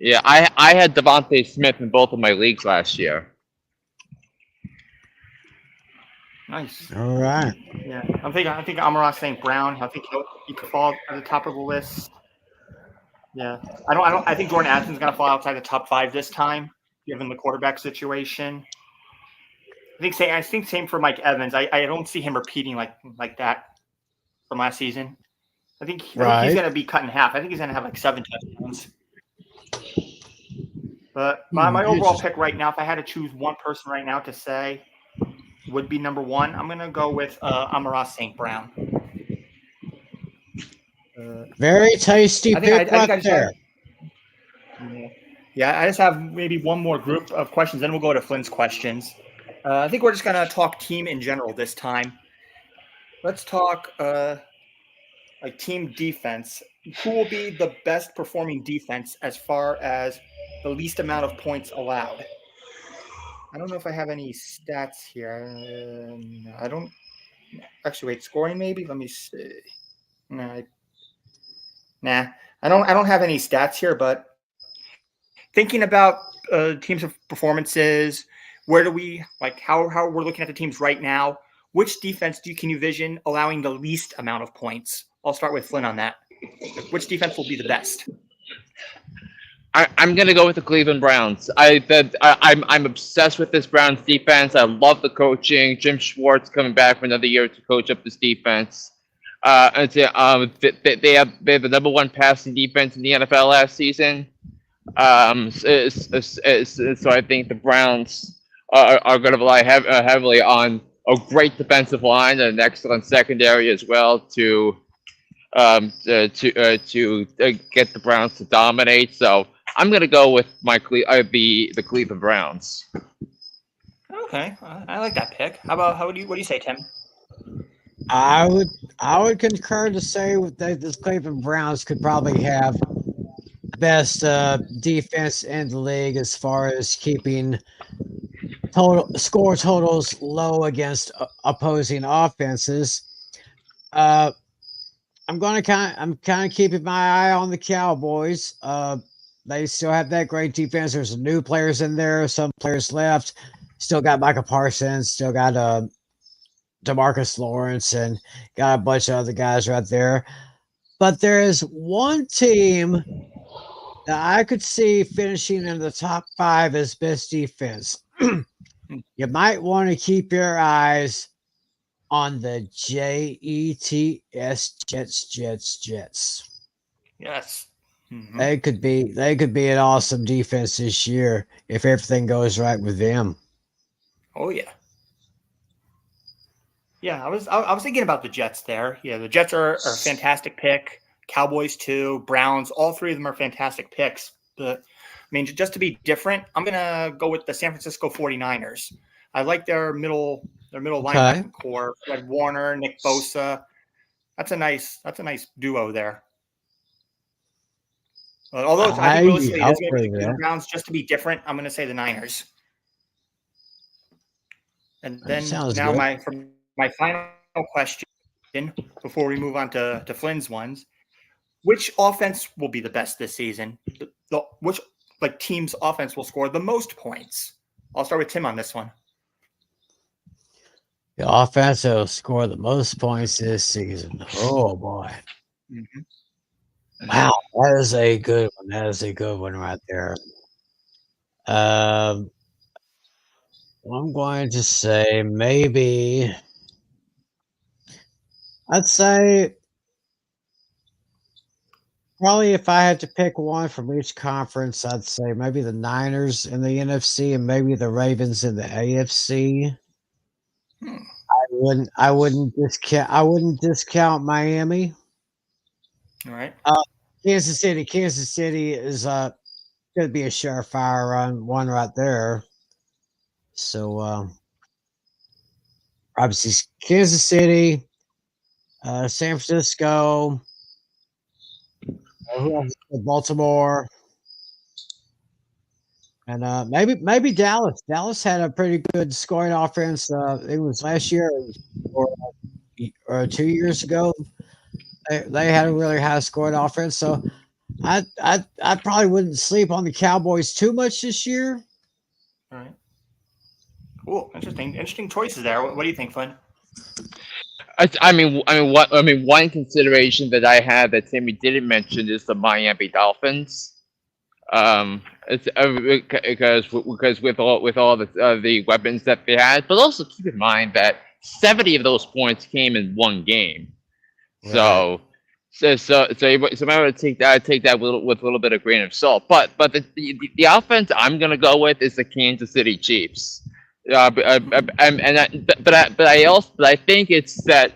Yeah, I had Devontae Smith in both of my leagues last year. Nice. All right. Yeah, I think Amon-Ra St. Brown. I think he could fall at the top of the list. Yeah, I think Jordan Addison's gonna fall outside the top 5 this time, given the quarterback situation. I think same for Mike Evans. I don't see him repeating like that from last season. I think he's gonna be cut in half. I think he's gonna have like 7 touchdowns. But my overall pick right now, if I had to choose one person right now to say would be number 1, I'm gonna go with Amon-Ra St. Brown. Very tasty pick right there. Yeah, I just have maybe one more group of questions, then we'll go to Flynn's questions. I think we're just gonna talk team in general this time. Let's talk like team defense. Who will be the best performing defense as far as the least amount of points allowed? I don't know if I have any stats here. I don't actually. Wait, scoring maybe. Let me see. Nah, I don't have any stats here. But thinking about teams' performances, where do we how we're looking at the teams right now? Which defense can you envision allowing the least amount of points? I'll start with Flynn on that. Which defense will be the best? I'm gonna go with the Cleveland Browns. I'm obsessed with this Browns defense. I love the coaching. Jim Schwartz coming back for another year to coach up this defense. They have the number one passing defense in the NFL last season. So I think the Browns are going to rely heavily on a great defensive line and an excellent secondary as well to get the Browns to dominate. So I'm going to go with the Cleveland Browns. Okay, I like that pick. What do you say, Tim? I would concur to say that this Cleveland Browns could probably have the best defense in the league as far as keeping score totals low against opposing offenses. I'm kind of keeping my eye on the Cowboys. They still have that great defense. There's some new players in there. Some players left. Still got Michael Parsons. Still got DeMarcus Lawrence, and got a bunch of other guys right there. But there is one team that I could see finishing in the top 5 as best defense. You might want to keep your eyes on the Jets. Yes. Mm-hmm. They could be an awesome defense this year if everything goes right with them. Oh yeah. Yeah, I was thinking about the Jets there. Yeah, the Jets are a fantastic pick. Cowboys too, Browns, all three of them are fantastic picks. But I mean, just to be different, I'm gonna go with the San Francisco 49ers. I like their middle linebacking core. Like Warner, Nick Bosa. That's a nice duo there. Although I think realistically it's going to be the Browns, just to be different, I'm going to say the Niners. And then now my final question before we move on to Flynn's ones: which offense will be the best this season? Which team's offense will score the most points? I'll start with Tim on this one. The offense will score the most points this season. Oh boy. Mm-hmm. Wow, that is a good one. That is a good one right there. I'm going to say maybe I'd say probably if I had to pick one from each conference, I'd say maybe the Niners in the NFC and maybe the Ravens in the AFC. I wouldn't discount Miami. All right. Kansas City is going to be a surefire one right there. So obviously Kansas City, San Francisco, Baltimore, and maybe Dallas. Dallas had a pretty good scoring offense. It was last year or 2 years ago. They had a really high scoring offense, so I probably wouldn't sleep on the Cowboys too much this year. All right. Cool. Interesting choices there. What do you think, Flynn? One consideration that I had that Timmy didn't mention is the Miami Dolphins. It's because with all the weapons that they had, but also keep in mind that 70 of those points came in one game. Right. So you might want to take that with a little bit of grain of salt. But the offense I'm gonna go with is the Kansas City Chiefs. But I think it's that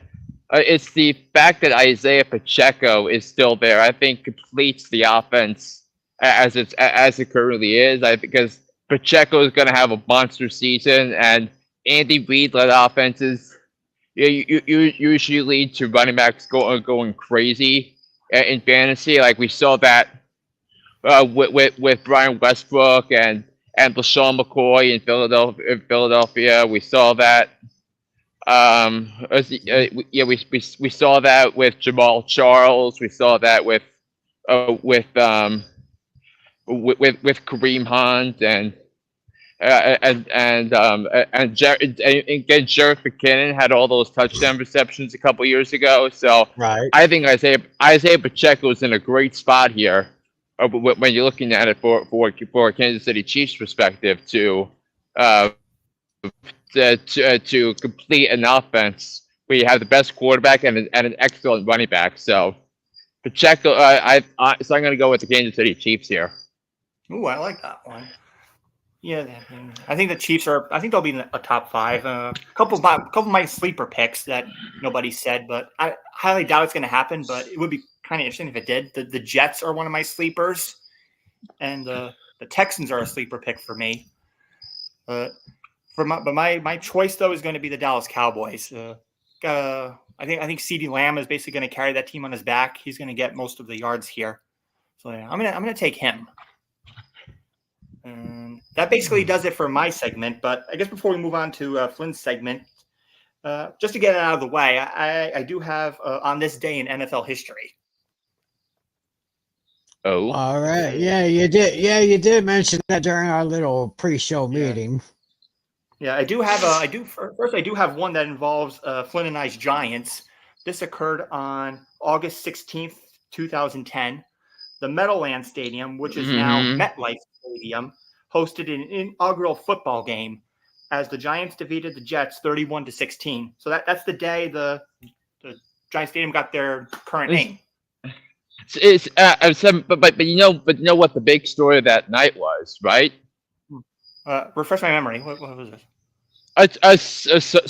it's the fact that Isaiah Pacheco is still there. I think completes the offense as it currently is. Because Pacheco is gonna have a monster season, and Andy Reid led offenses. You usually lead to running backs going crazy in fantasy. Like we saw that with Brian Westbrook and LaShawn McCoy in Philadelphia. We saw that. We saw that with Jamal Charles. We saw that with Kareem Hunt and Jerick McKinnon had all those touchdown receptions a couple years ago. So right. I think Isaiah Pacheco is in a great spot here when you're looking at it for a Kansas City Chiefs perspective uh, to complete an offense where you have the best quarterback and an excellent running back. So Pacheco, so I'm going to go with the Kansas City Chiefs here. Ooh, I like that one. Yeah, I think the Chiefs are. I think they'll be in a top 5. Couple of my sleeper picks that nobody said, but I highly doubt it's going to happen. But it would be kind of interesting if it did. The Jets are one of my sleepers, and the Texans are a sleeper pick for me. But my choice though is going to be the Dallas Cowboys. I think CeeDee Lamb is basically going to carry that team on his back. He's going to get most of the yards here, so yeah, I'm gonna take him. And that basically does it for my segment. But I guess before we move on to Flynn's segment, just to get it out of the way, I do have on this day in NFL history. Oh, All right. Yeah, you did. Yeah, you did mention that during our little pre-show meeting. Yeah, I do have first I do have one that involves Flynn and I's Giants. This occurred on August 16th, 2010. The Meadowlands Stadium, which is now MetLife Stadium, hosted an inaugural football game as the Giants defeated the Jets 31-16. So that's the day the Giants Stadium got their current name. But you know what the big story of that night was, right? Refresh my memory. What was this?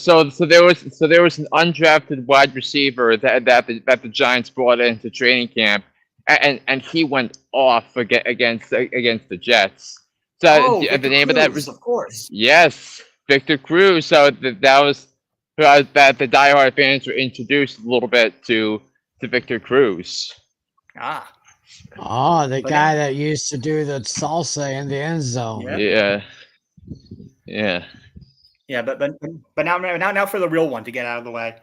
So there was an undrafted wide receiver that the Giants brought into training camp, and he went off against the Jets. So the name of that was, of course. Yes, Victor Cruz. So that was that the diehard fans were introduced a little bit to Victor Cruz. Oh, the guy that used to do the salsa in the end zone. Yeah. Yeah, but now for the real one to get out of the way.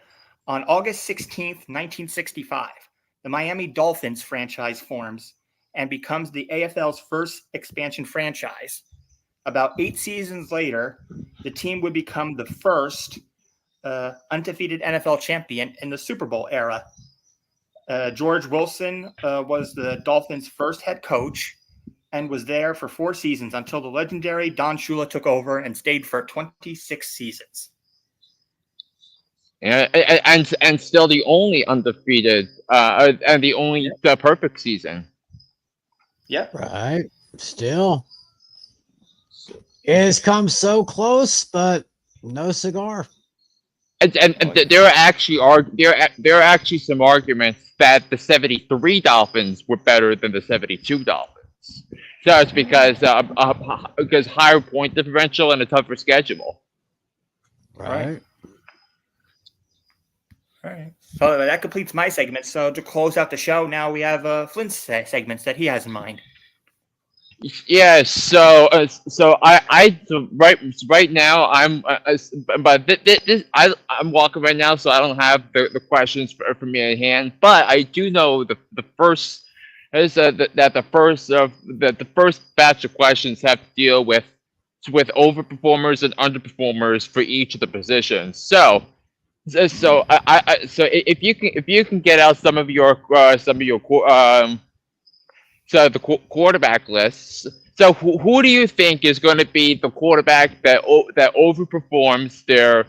On August 16th, 1965, the Miami Dolphins franchise forms and becomes the AFL's first expansion franchise. About 8 seasons later, the team would become the first undefeated NFL champion in the Super Bowl era. George Wilson was the Dolphins' first head coach and was there for 4 seasons until the legendary Don Shula took over and stayed for 26 seasons. And still the only undefeated and the only perfect season. Yep. Right. Still. It has come so close, but no cigar. And there are actually some arguments that the 73 Dolphins were better than the 72 Dolphins. So it's because higher point differential and a tougher schedule. Right. All right. So that completes my segment. So to close out the show, now we have Flynn's segments that he has in mind. Yeah. So right now I'm I'm walking right now, so I don't have the questions for me at hand. But I do know the first is that the first batch of questions have to deal with overperformers and underperformers for each of the positions. So if you can get out some of your quarterback lists. So who do you think is going to be the quarterback that overperforms their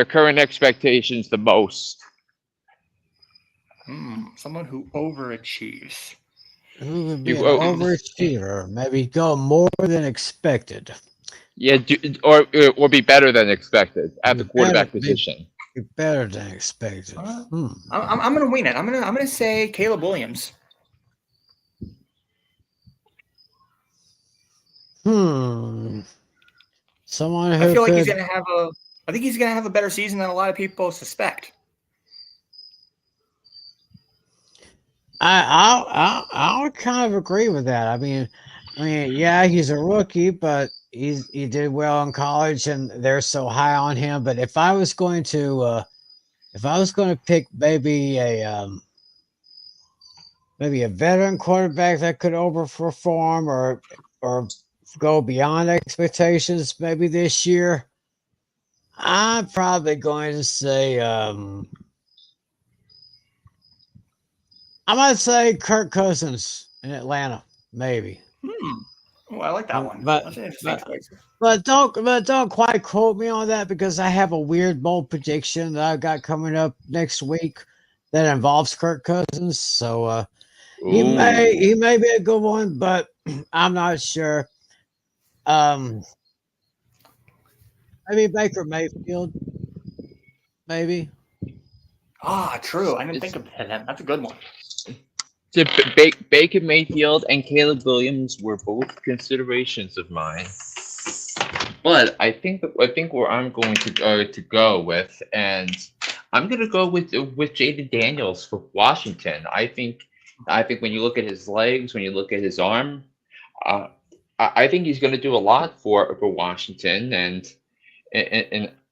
current expectations the most? Someone who overachieves. Who would be an overachiever? Maybe go more than expected. Yeah, or be better than expected at the quarterback position. Be better than expected. I'm going to wing it. I'm going to say Caleb Williams. Someone who I feel like he's going to have I think he's going to have a better season than a lot of people suspect. I would kind of agree with that. I mean, yeah, he's a rookie, but he did well in college, and they're so high on him. But if I was going to pick maybe a veteran quarterback that could overperform or go beyond expectations, maybe this year, I'm probably going to say I might say Kirk Cousins. in Atlanta, maybe. Oh, I like that one. But That's an interesting choice. but don't quite quote me on that because I have a weird bold prediction that I've got coming up next week that involves Kirk Cousins. So he may be a good one, but I'm not sure. Um, maybe Baker Mayfield. Maybe. Ah, true. I didn't think of him. That's a good one. So Baker Mayfield and Caleb Williams were both considerations of mine, but I think where I'm going to go with, and I'm going to go with Jaden Daniels for Washington. I think when you look at his legs, when you look at his arm, uh, I think he's going to do a lot for Washington, and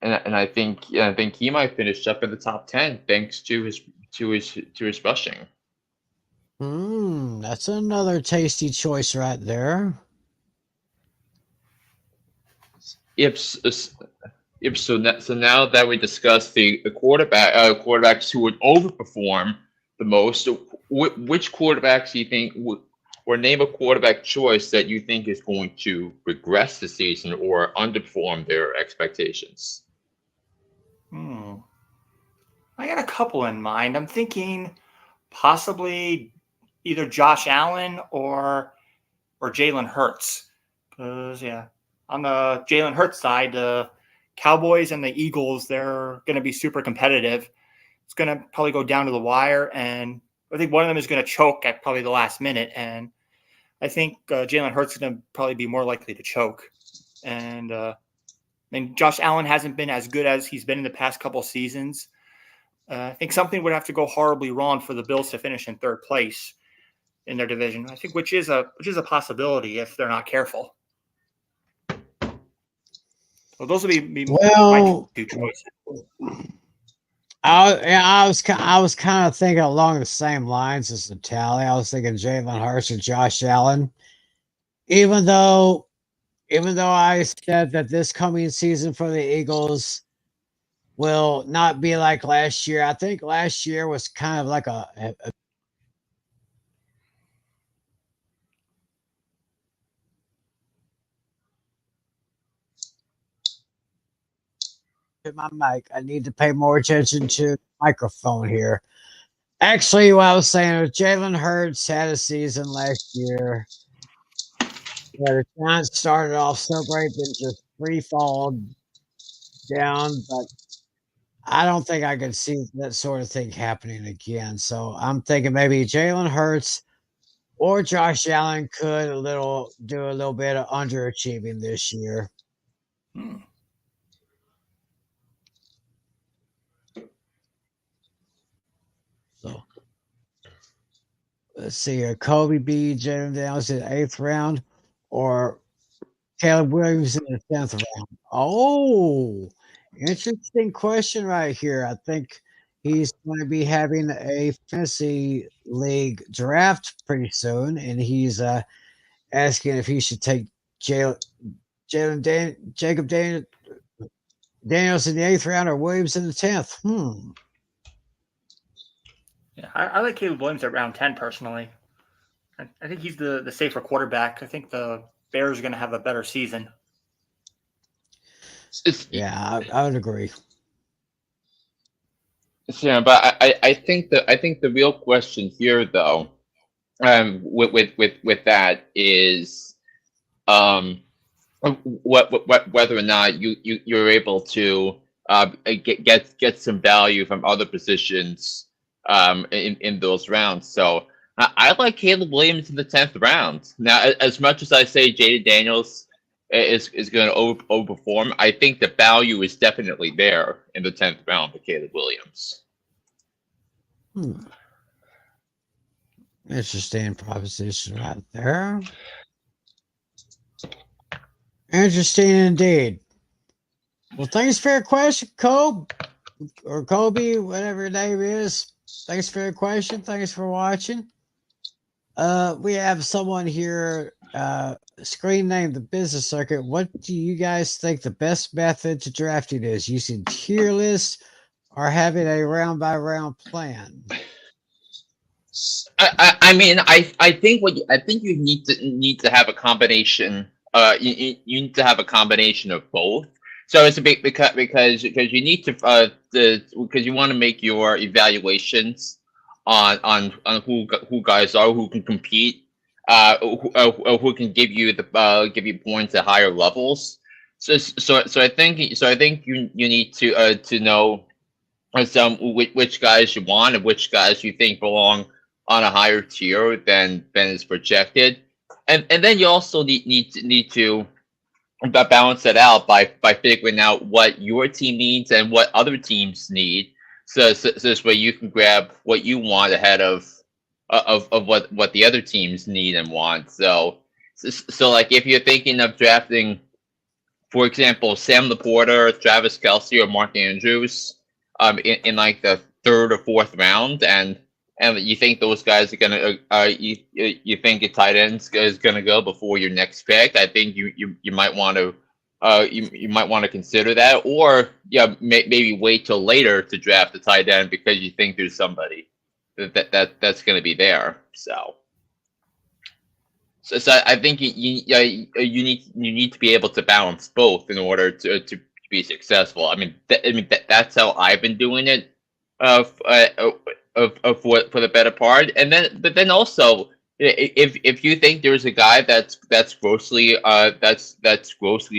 I think he might finish up in the top 10 thanks to his rushing. That's another tasty choice right there. So now that we discussed the quarterbacks who would overperform the most, which quarterbacks do you think or name a quarterback choice that you think is going to regress this season or underperform their expectations? I got a couple in mind. I'm thinking possibly either Josh Allen or Jalen Hurts. Because on the Jalen Hurts side, the Cowboys and the Eagles, they're going to be super competitive. It's going to probably go down to the wire, and I think one of them is going to choke at probably the last minute. And I think Jalen Hurts is going to probably be more likely to choke. And Josh Allen hasn't been as good as he's been in the past couple seasons. I think something would have to go horribly wrong for the Bills to finish in third place in their division. I think which is a possibility if they're not careful. So those would be my two choices. I was kind of thinking along the same lines as Natale. I was thinking Jalen Hurts and Josh Allen. Even though I said that this coming season for the Eagles will not be like last year. I think last year was kind of like a my mic. I need to pay more attention to the microphone here. Actually, what I was saying was Jalen Hurts had a season last year where the Giants started off so great, then just free fall down. But I don't think I could see that sort of thing happening again. So I'm thinking maybe Jalen Hurts or Josh Allen could do a little bit of underachieving this year. So let's see here. Kobe B. Jalen Daniels in the 8th round or Caleb Williams in the 10th round. Oh, interesting question right here. I think he's going to be having a fantasy league draft pretty soon, and he's asking if he should take Jacob Daniels in the 8th round or Williams in the 10th. Yeah, I like Caleb Williams at round 10 personally. I think he's the safer quarterback. I think the Bears are going to have a better season. Yeah, I would agree. Yeah, but I think the real question here, though, with that is, whether or not you're able to get some value from other positions in those rounds. So I like Caleb Williams in the 10th round. Now, as much as I say Jaden Daniels is going to overperform, I think the value is definitely there in the 10th round for Caleb Williams. Interesting proposition right there. Interesting indeed. Well, thanks for your question, Kobe, or Kobe, whatever your name is. Thanks for your question. Thanks for watching. We have someone here, screen name the business circuit. What do you guys think the best method to drafting is? Using tier lists or having a round by round plan? I mean, I think I think you need to have a combination. You need to have a combination of both. So it's a big because you need to because you want to make your evaluations on who guys are who can compete, who can give you points at higher levels. So I think you need to know some which guys you want and which guys you think belong on a higher tier than is projected, and then you also need to balance it out by figuring out what your team needs and what other teams need, so this way you can grab what you want ahead of what the other teams need and want. So like if you're thinking of drafting, for example, Sam Laporta, Travis Kelsey, or Mark Andrews, in like the third or fourth round, and you think those guys are gonna, you think a tight end is gonna go before your next pick, I think you might want to, you might want to consider that, or yeah, maybe wait till later to draft the tight end because you think there's somebody that's gonna be there. So I think you need to be able to balance both in order to be successful. I mean, that's how I've been doing it, for the better part. And then, but then also, if you think there's a guy that's grossly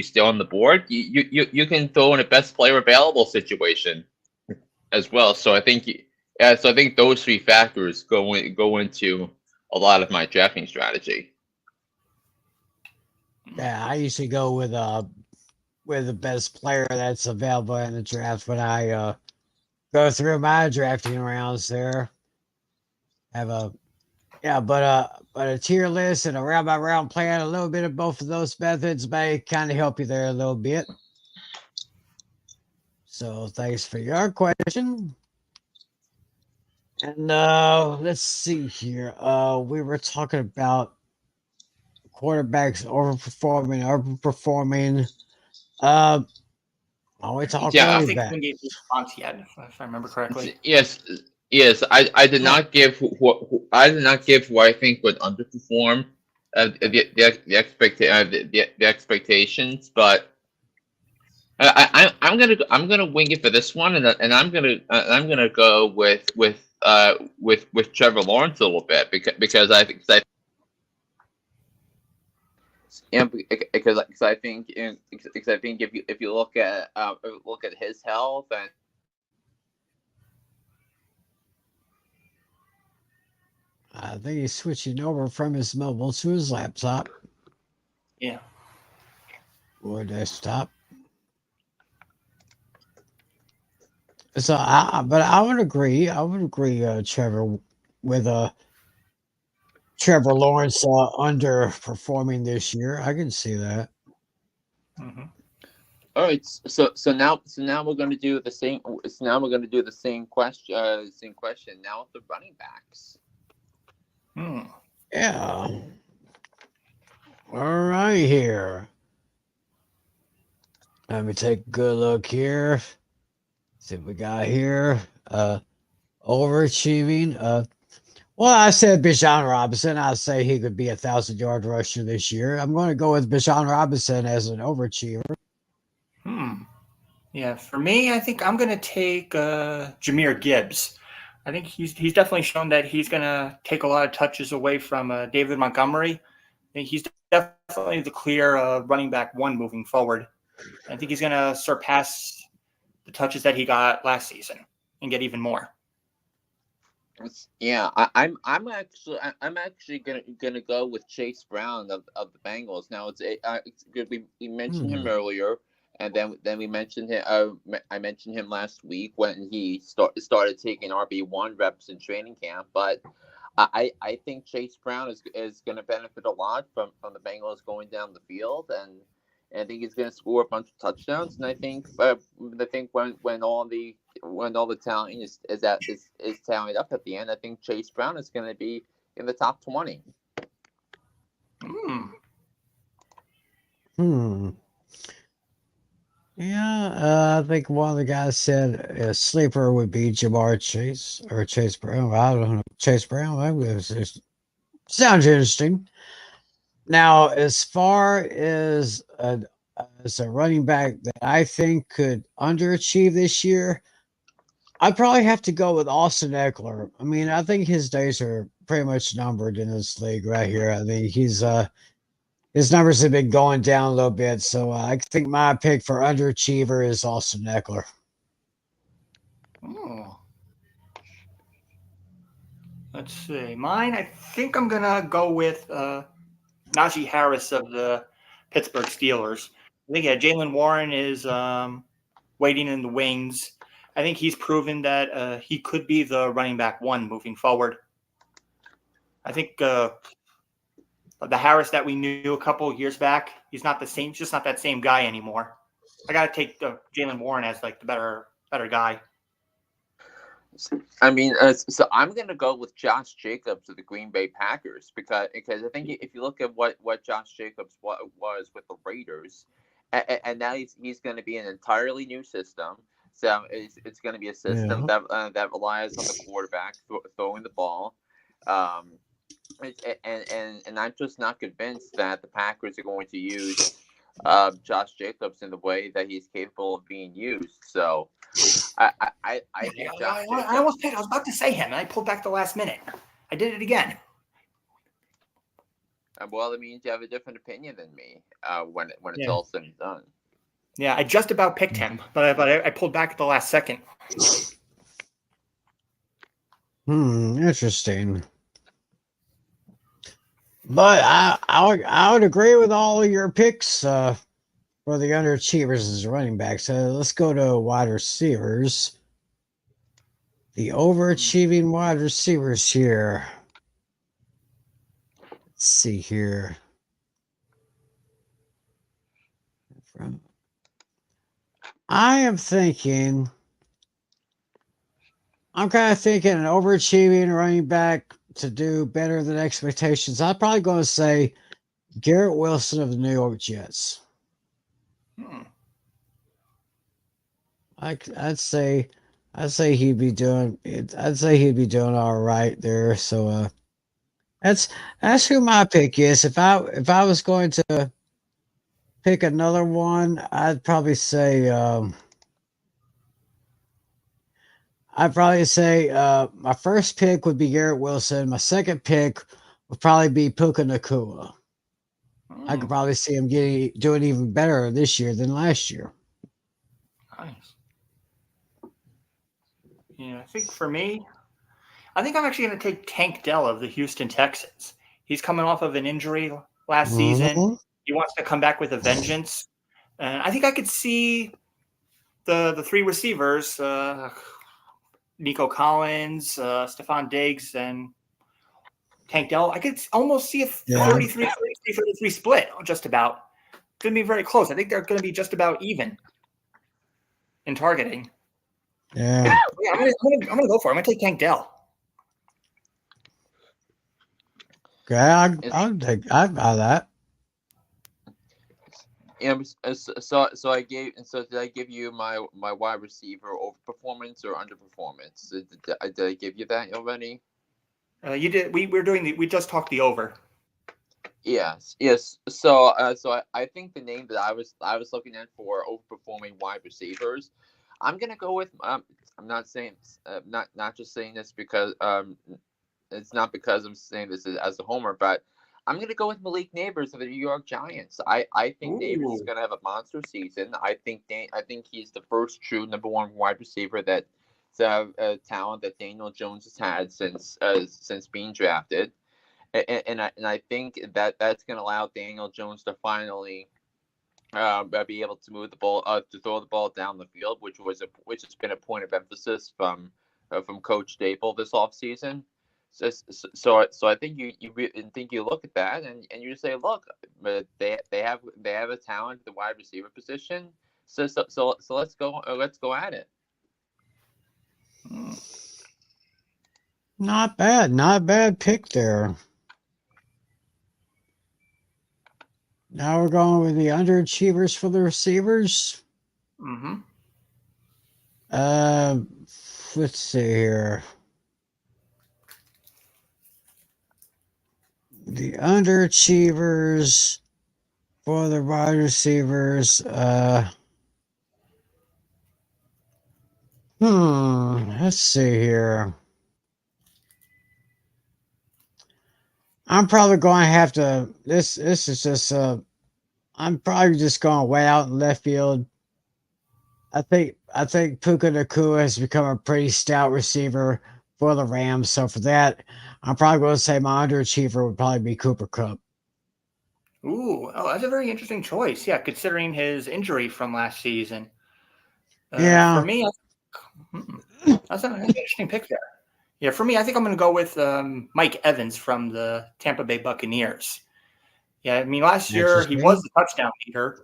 still on the board, you can throw in a best player available situation as well. So I think so I think those three factors go into a lot of my drafting strategy. Yeah, I usually go with the best player that's available in the draft when I go through my drafting rounds there. Have a but a tier list and a round by round plan, a little bit of both of those methods may kind of help you there a little bit. So thanks for your question. And let's see here. We were talking about quarterbacks underperforming. We talk Yeah, I think running back. we gave a response yet, if I remember correctly. Yes. I did not give what who I think would underperform the expectations, but I'm gonna wing it for this one, and I'm gonna go with Trevor Lawrence a little bit because I think because I think if you look at his health and I think he's switching over from his mobile to his laptop Yeah. or desktop. So, but I would agree. Trevor, with Trevor Lawrence underperforming this year. I can see that. Mm-hmm. all right, so now we're going to do the same. So now we're going to do the same question. Now with the running backs. Yeah. All right, here. Let me take a good look here. See what we got here. Overachieving. Well, I said Bijan Robinson. I say he could be 1,000-yard rusher this year. I'm going to go with Bijan Robinson as an overachiever. Yeah, for me, I think I'm going to take Jahmyr Gibbs. I think he's definitely shown that he's going to take a lot of touches away from David Montgomery. I think he's definitely the clear running back one moving forward. I think he's going to surpass the touches that he got last season and get even more. Yeah, I'm actually gonna go with Chase Brown of the Bengals. Now it's good. We mentioned him earlier, and then we mentioned him. I mentioned him last week when he started taking RB1 reps in training camp. But I think Chase Brown is going to benefit a lot from the Bengals going down the field, and I think he's going to score a bunch of touchdowns. And I think when all the talent is tallied up at the end, I think Chase Brown is going to be in the top 20. Yeah, I think one of the guys said a sleeper would be Jamar Chase or Chase Brown. I don't know. Chase Brown. Sounds interesting. Now, as far as a running back that I think could underachieve this year, I'd probably have to go with Austin Eckler. I mean, I think his days are pretty much numbered in this league right here. I think his numbers have been going down a little bit, so I think my pick for underachiever is Austin Eckler. Oh. Let's see. Mine, I think I'm going to go with Najee Harris of the Pittsburgh Steelers. I think, yeah, Jalen Warren is waiting in the wings. I think he's proven that he could be the running back one moving forward. I think the Harris that we knew a couple of years back, he's not the same, just not that same guy anymore. I got to take Jalen Warren as like the better guy. I mean, so I'm gonna go with Josh Jacobs of the Green Bay Packers because I think if you look at what Josh Jacobs was with the Raiders, and now he's going to be an entirely new system. So it's going to be a system that relies on the quarterback throwing the ball. And I'm just not convinced that the Packers are going to use Josh Jacobs in the way that he's capable of being used. So I almost picked. I was about to say him, and I pulled back the last minute. I did it again. Well, it means you have a different opinion than me when it's all said and done. Yeah, I just about picked him, but I pulled back at the last second. Interesting. But I would agree with all of your picks for the underachievers as running backs. So let's go to wide receivers. The overachieving wide receivers here. Let's see here. I'm kind of thinking an overachieving running back to do better than expectations. I'm probably going to say Garrett Wilson of the New York Jets. I'd say he'd be doing it. I'd say he'd be doing all right there. So that's who my pick is. If I was going to pick another one, I'd probably say my first pick would be Garrett Wilson. My second pick would probably be Puka Nacua. I could probably see him doing even better this year than last year. Nice. Yeah, I think for me, I'm actually going to take Tank Dell of the Houston Texans. He's coming off of an injury last season. He wants to come back with a vengeance. And I think I could see the three receivers, Nico Collins, Stephon Diggs, and Tank Dell. I could almost see a 33 split, just about. It's going to be very close. I think they're going to be just about even in targeting. Yeah. I'm gonna go for it. I'm gonna take Tank Dell. Okay, I'd buy that. Yeah. So did I give you my wide receiver overperformance or underperformance? Did I give you that already? You did. We just talked the over. Yes. So I think the name that I was looking at for overperforming wide receivers, I'm gonna go with. I'm not saying not just saying this because it's not because I'm saying this as a homer, but I'm gonna go with Malik Neighbors of the New York Giants. I think Neighbors is gonna have a monster season. I think he's the first true number one wide receiver that talent that Daniel Jones has had since being drafted, and I think that's gonna allow Daniel Jones to finally be able to move the ball, to throw the ball down the field, which has been a point of emphasis from Coach Dable this offseason. So I think you look at that and you say, look, they have a talent at the wide receiver position. So let's go at it. Not bad pick there. Now we're going with the underachievers for the receivers. Mm-hmm. Let's see here. The underachievers for the wide receivers. Let's see here. I'm probably going to have to. This is just. I'm probably just going way out in left field. I think Puka Nakua has become a pretty stout receiver for the Rams. So for that, I'm probably going to say my underachiever would probably be Cooper Kupp. Ooh, oh, that's a very interesting choice. Yeah, considering his injury from last season. Yeah. For me, that's an interesting pick there. Yeah, for me, I think I'm going to go with Mike Evans from the Tampa Bay Buccaneers. Yeah, I mean, last year he was the touchdown leader.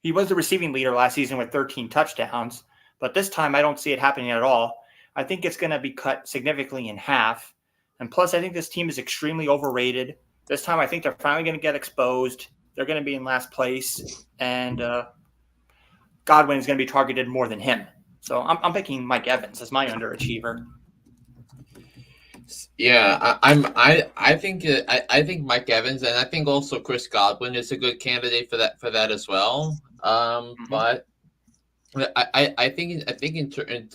He was the receiving leader last season with 13 touchdowns, but this time I don't see it happening at all. I think it's going to be cut significantly in half. And plus, I think this team is extremely overrated. This time, I think they're finally going to get exposed. They're going to be in last place, and Godwin is going to be targeted more than him. So I'm picking Mike Evans as my underachiever. Yeah, I think Mike Evans, and I think also Chris Godwin is a good candidate for that as well. But I think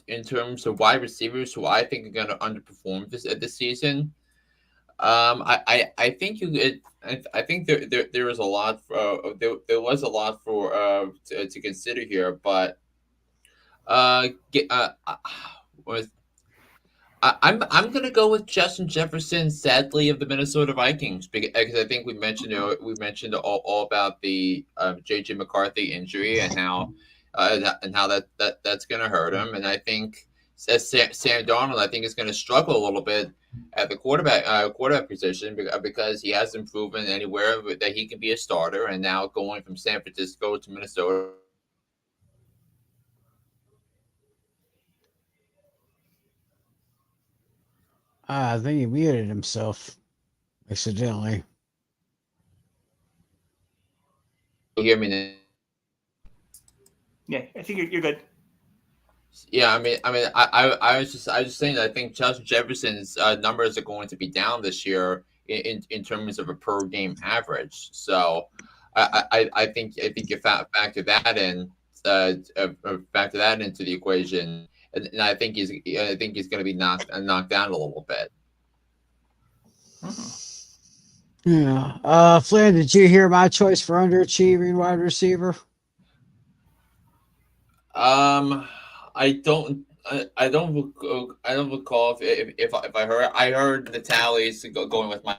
in terms of wide receivers who I think are going to underperform this season, I think I think there was a lot there was a lot to consider here, but I'm gonna go with Justin Jefferson, sadly, of the Minnesota Vikings, because I think we mentioned all about the JJ McCarthy injury and how that's gonna hurt him, and I think Sam Darnold, I think, is gonna struggle a little bit at the quarterback position because he hasn't proven anywhere that he can be a starter, and now going from San Francisco to Minnesota. I think he muted himself accidentally. You hear me now? Yeah, I think you're good. Yeah, I was just saying that I think Justin Jefferson's numbers are going to be down this year in terms of a per game average. So I think you factor that in, factor that into the equation, and I think he's going to be knocked down a little bit. Yeah. Flynn, did you hear my choice for underachieving wide receiver? I don't recall if I heard Natale's going with my.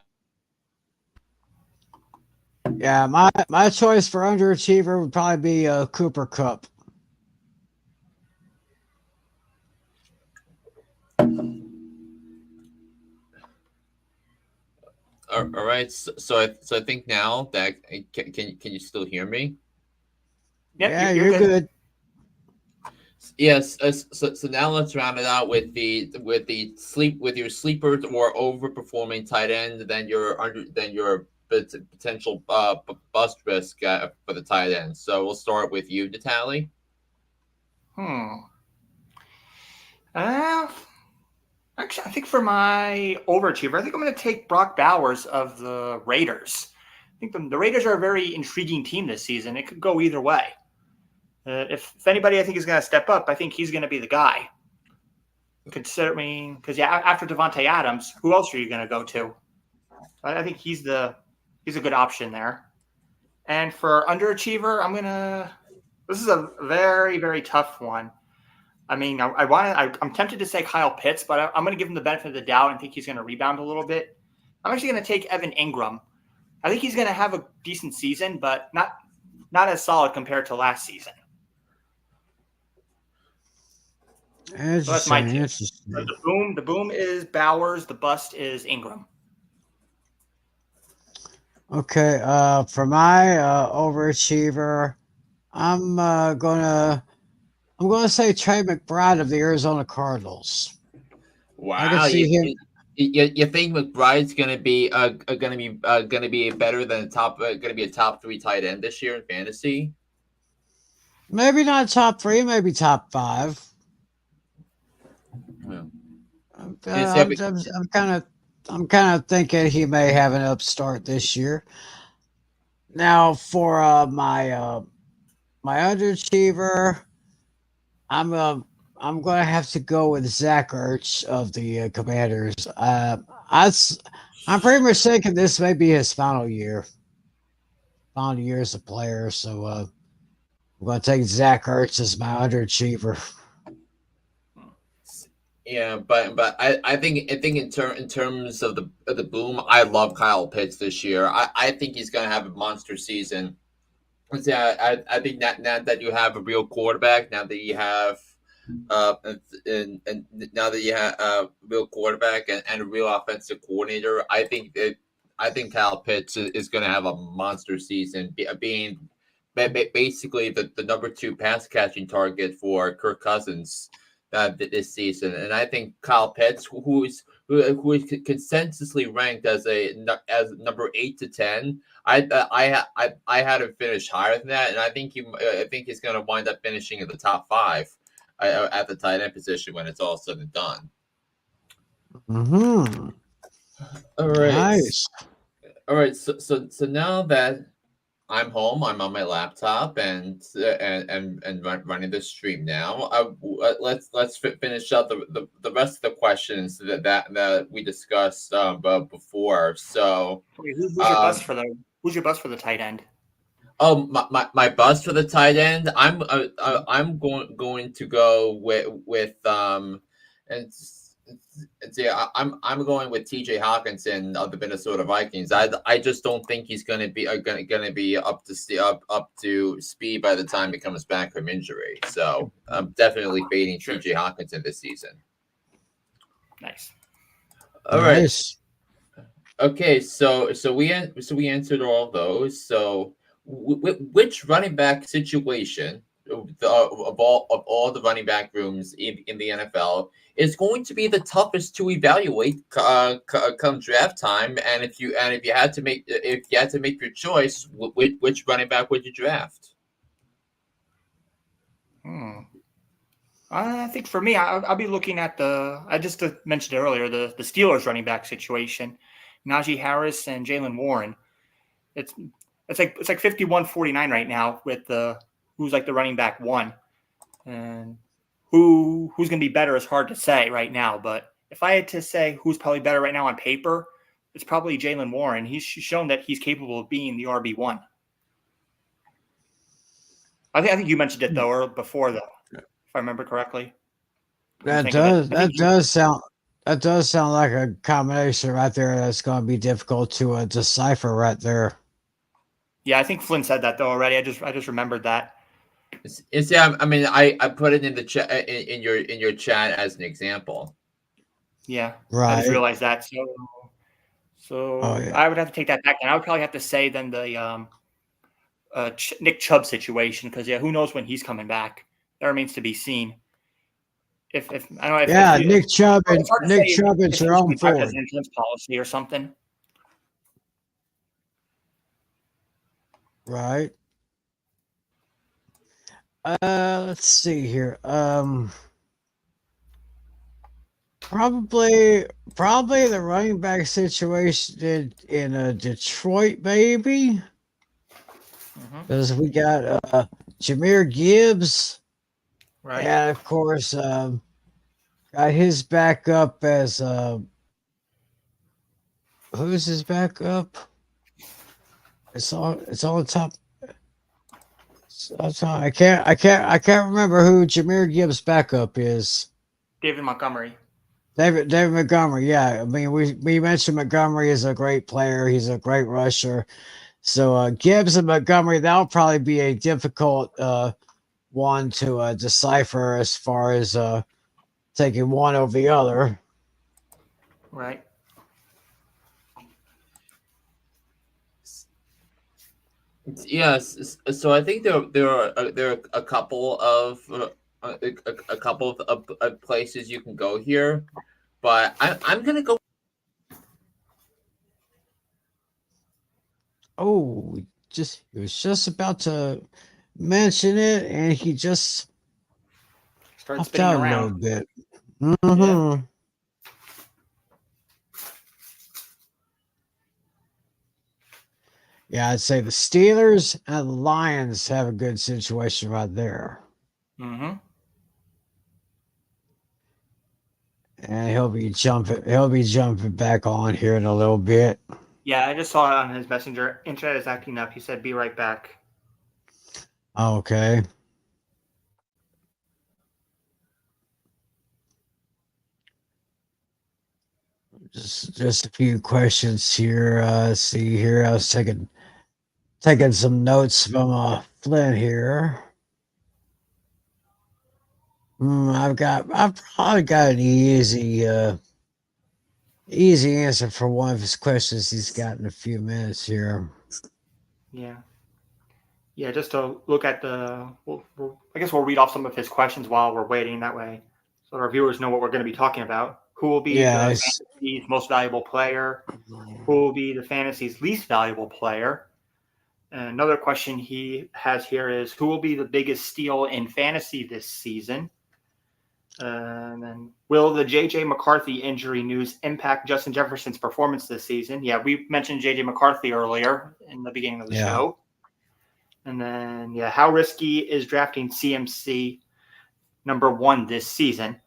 Yeah, my choice for underachiever would probably be Cooper Kupp. All right, so I think now that can you still hear me? Yep, Yeah, you're good. Yes. So now let's round it out with your sleepers or overperforming tight end. Then your potential bust risk for the tight end. So we'll start with you, Natale. Actually, I think for my overachiever, I think I'm going to take Brock Bowers of the Raiders. I think the Raiders are a very intriguing team this season. It could go either way. If anybody I think is going to step up, I think he's going to be the guy. Considering, because after Devontae Adams, who else are you going to go to? I think he's a good option there. And for underachiever, this is a very, very tough one. I mean, I'm tempted to say Kyle Pitts, but I'm going to give him the benefit of the doubt and think he's going to rebound a little bit. I'm actually going to take Evan Ingram. I think he's going to have a decent season, but not as solid compared to last season. So that's my tip. The boom is Bowers. The bust is Ingram. Okay. For my overachiever, I'm gonna say Trey McBride of the Arizona Cardinals. Wow, I can see him. You think McBride's gonna be better than going to be a top 3 tight end this year in fantasy? Maybe not top 3, maybe top 5. Yeah. I'm kind of thinking he may have an upstart this year. Now for my underachiever, I'm uh, I'm gonna have to go with Zach Ertz of the Commanders. I s- I'm pretty much thinking this may be his final year as a player. So I'm gonna take Zach Ertz as my underachiever. Yeah, but I think in terms of the boom, I love Kyle Pitts this year. I think he's gonna have a monster season. Yeah, I think that now that you have a real quarterback, now that you have and now that you have a real quarterback and a real offensive coordinator, I think Kyle Pitts is going to have a monster season, being basically the number 2 pass catching target for Kirk Cousins this season. And I think Kyle Pitts, who is consensusly ranked as number 8 to 10. I had him finish higher than that, and I think he's going to wind up finishing in the top 5 at the tight end position when it's all said and done. Mm-hmm. All right, Nice. all right. So now that I'm home, I'm on my laptop and running the stream now. Let's finish up the rest of the questions that we discussed before. So, Who's your bust for the tight end? oh, my bust for the tight end. I'm going to go and yeah, I'm going with T.J. Hawkinson of the Minnesota Vikings. I just don't think he's going to be up to speed by the time he comes back from injury. So I'm definitely fading Sure. T.J. Hawkinson this season. Nice. All right. Nice. Okay, so we answered all of those. So, which running back situation of all the running back rooms in the NFL is going to be the toughest to evaluate come draft time? And if you had to make your choice, which running back would you draft? I think for me, I'll be looking at I just mentioned earlier, the Steelers running back situation, Najee Harris and Jalen Warren. It's like 51-49 right now with who's like the running back 1, and who's going to be better is hard to say right now. But if I had to say who's probably better right now on paper, it's probably Jalen Warren. He's shown that he's capable of being the RB1. I think you mentioned it though before though, if I remember correctly. That does sound like a combination right there that's going to be difficult to decipher right there. Yeah, I think Flynn said that though already. I just remembered that. I mean, I put it in the chat in your chat as an example. Yeah, Right. I just realized that. So Oh, yeah. I would have to take that back, and I would probably have to say then the Nick Chubb situation, because who knows when he's coming back? That remains to be seen. If I don't know. Nick Chubb and if your own has forward. an insurance policy or something. Right. Let's see here. Probably the running back situation in Detroit, maybe. Because we got Jahmyr Gibbs, Right. and of course got his backup as who's his backup? It's on the top. I can't remember who Jahmyr Gibbs' backup is. David Montgomery. David Montgomery. Yeah, I mean we mentioned Montgomery is a great player. He's a great rusher. So Gibbs and Montgomery, that'll probably be a difficult one to decipher as far as taking one over the other. Right. Yes, so I think there are a couple of places you can go here, but I'm gonna go. Oh, he was just about to mention it, and he just Started popped spinning out a little around. bit. Yeah. Mhm. Yeah, I'd say the Steelers and the Lions have a good situation right there. Mm-hmm. And he'll be jumping back on here in a little bit. Yeah, I just saw it on his messenger. Internet is acting up. He said, "Be right back." Okay. Just a few questions here. See here. I was taking some notes from Flynn here. I've probably got an easy answer for one of his questions he's got in a few minutes here. Yeah. Yeah, just to look at I guess we'll read off some of his questions while we're waiting. That way, so our viewers know what we're going to be talking about. Who will be Yeah, the fantasy's most valuable player? Who will be the fantasy's least valuable player? And another question he has here is, who will be the biggest steal in fantasy this season? And then, will the J.J. McCarthy injury news impact Justin Jefferson's performance this season? Yeah, we mentioned J.J. McCarthy earlier in the beginning of the show. And then, how risky is drafting CMC number 1 this season?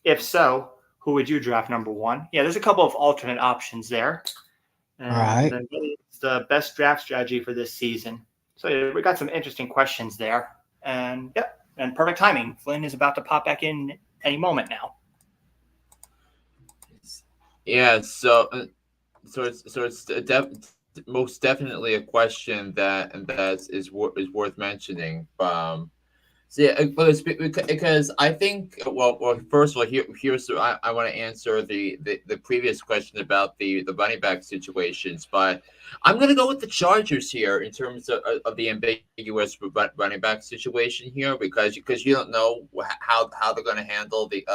If so, who would you draft number 1? Yeah, there's a couple of alternate options there. And right. then, what is the best draft strategy for this season? So we got some interesting questions there. And and perfect timing. Flynn is about to pop back in any moment now. Yeah, so it's most definitely a question that is worth mentioning. So yeah, because I think well first of all here's I want to answer the previous question about the running back situations, but I'm going to go with the Chargers here in terms of the ambiguous running back situation here because you don't know how they're going to handle the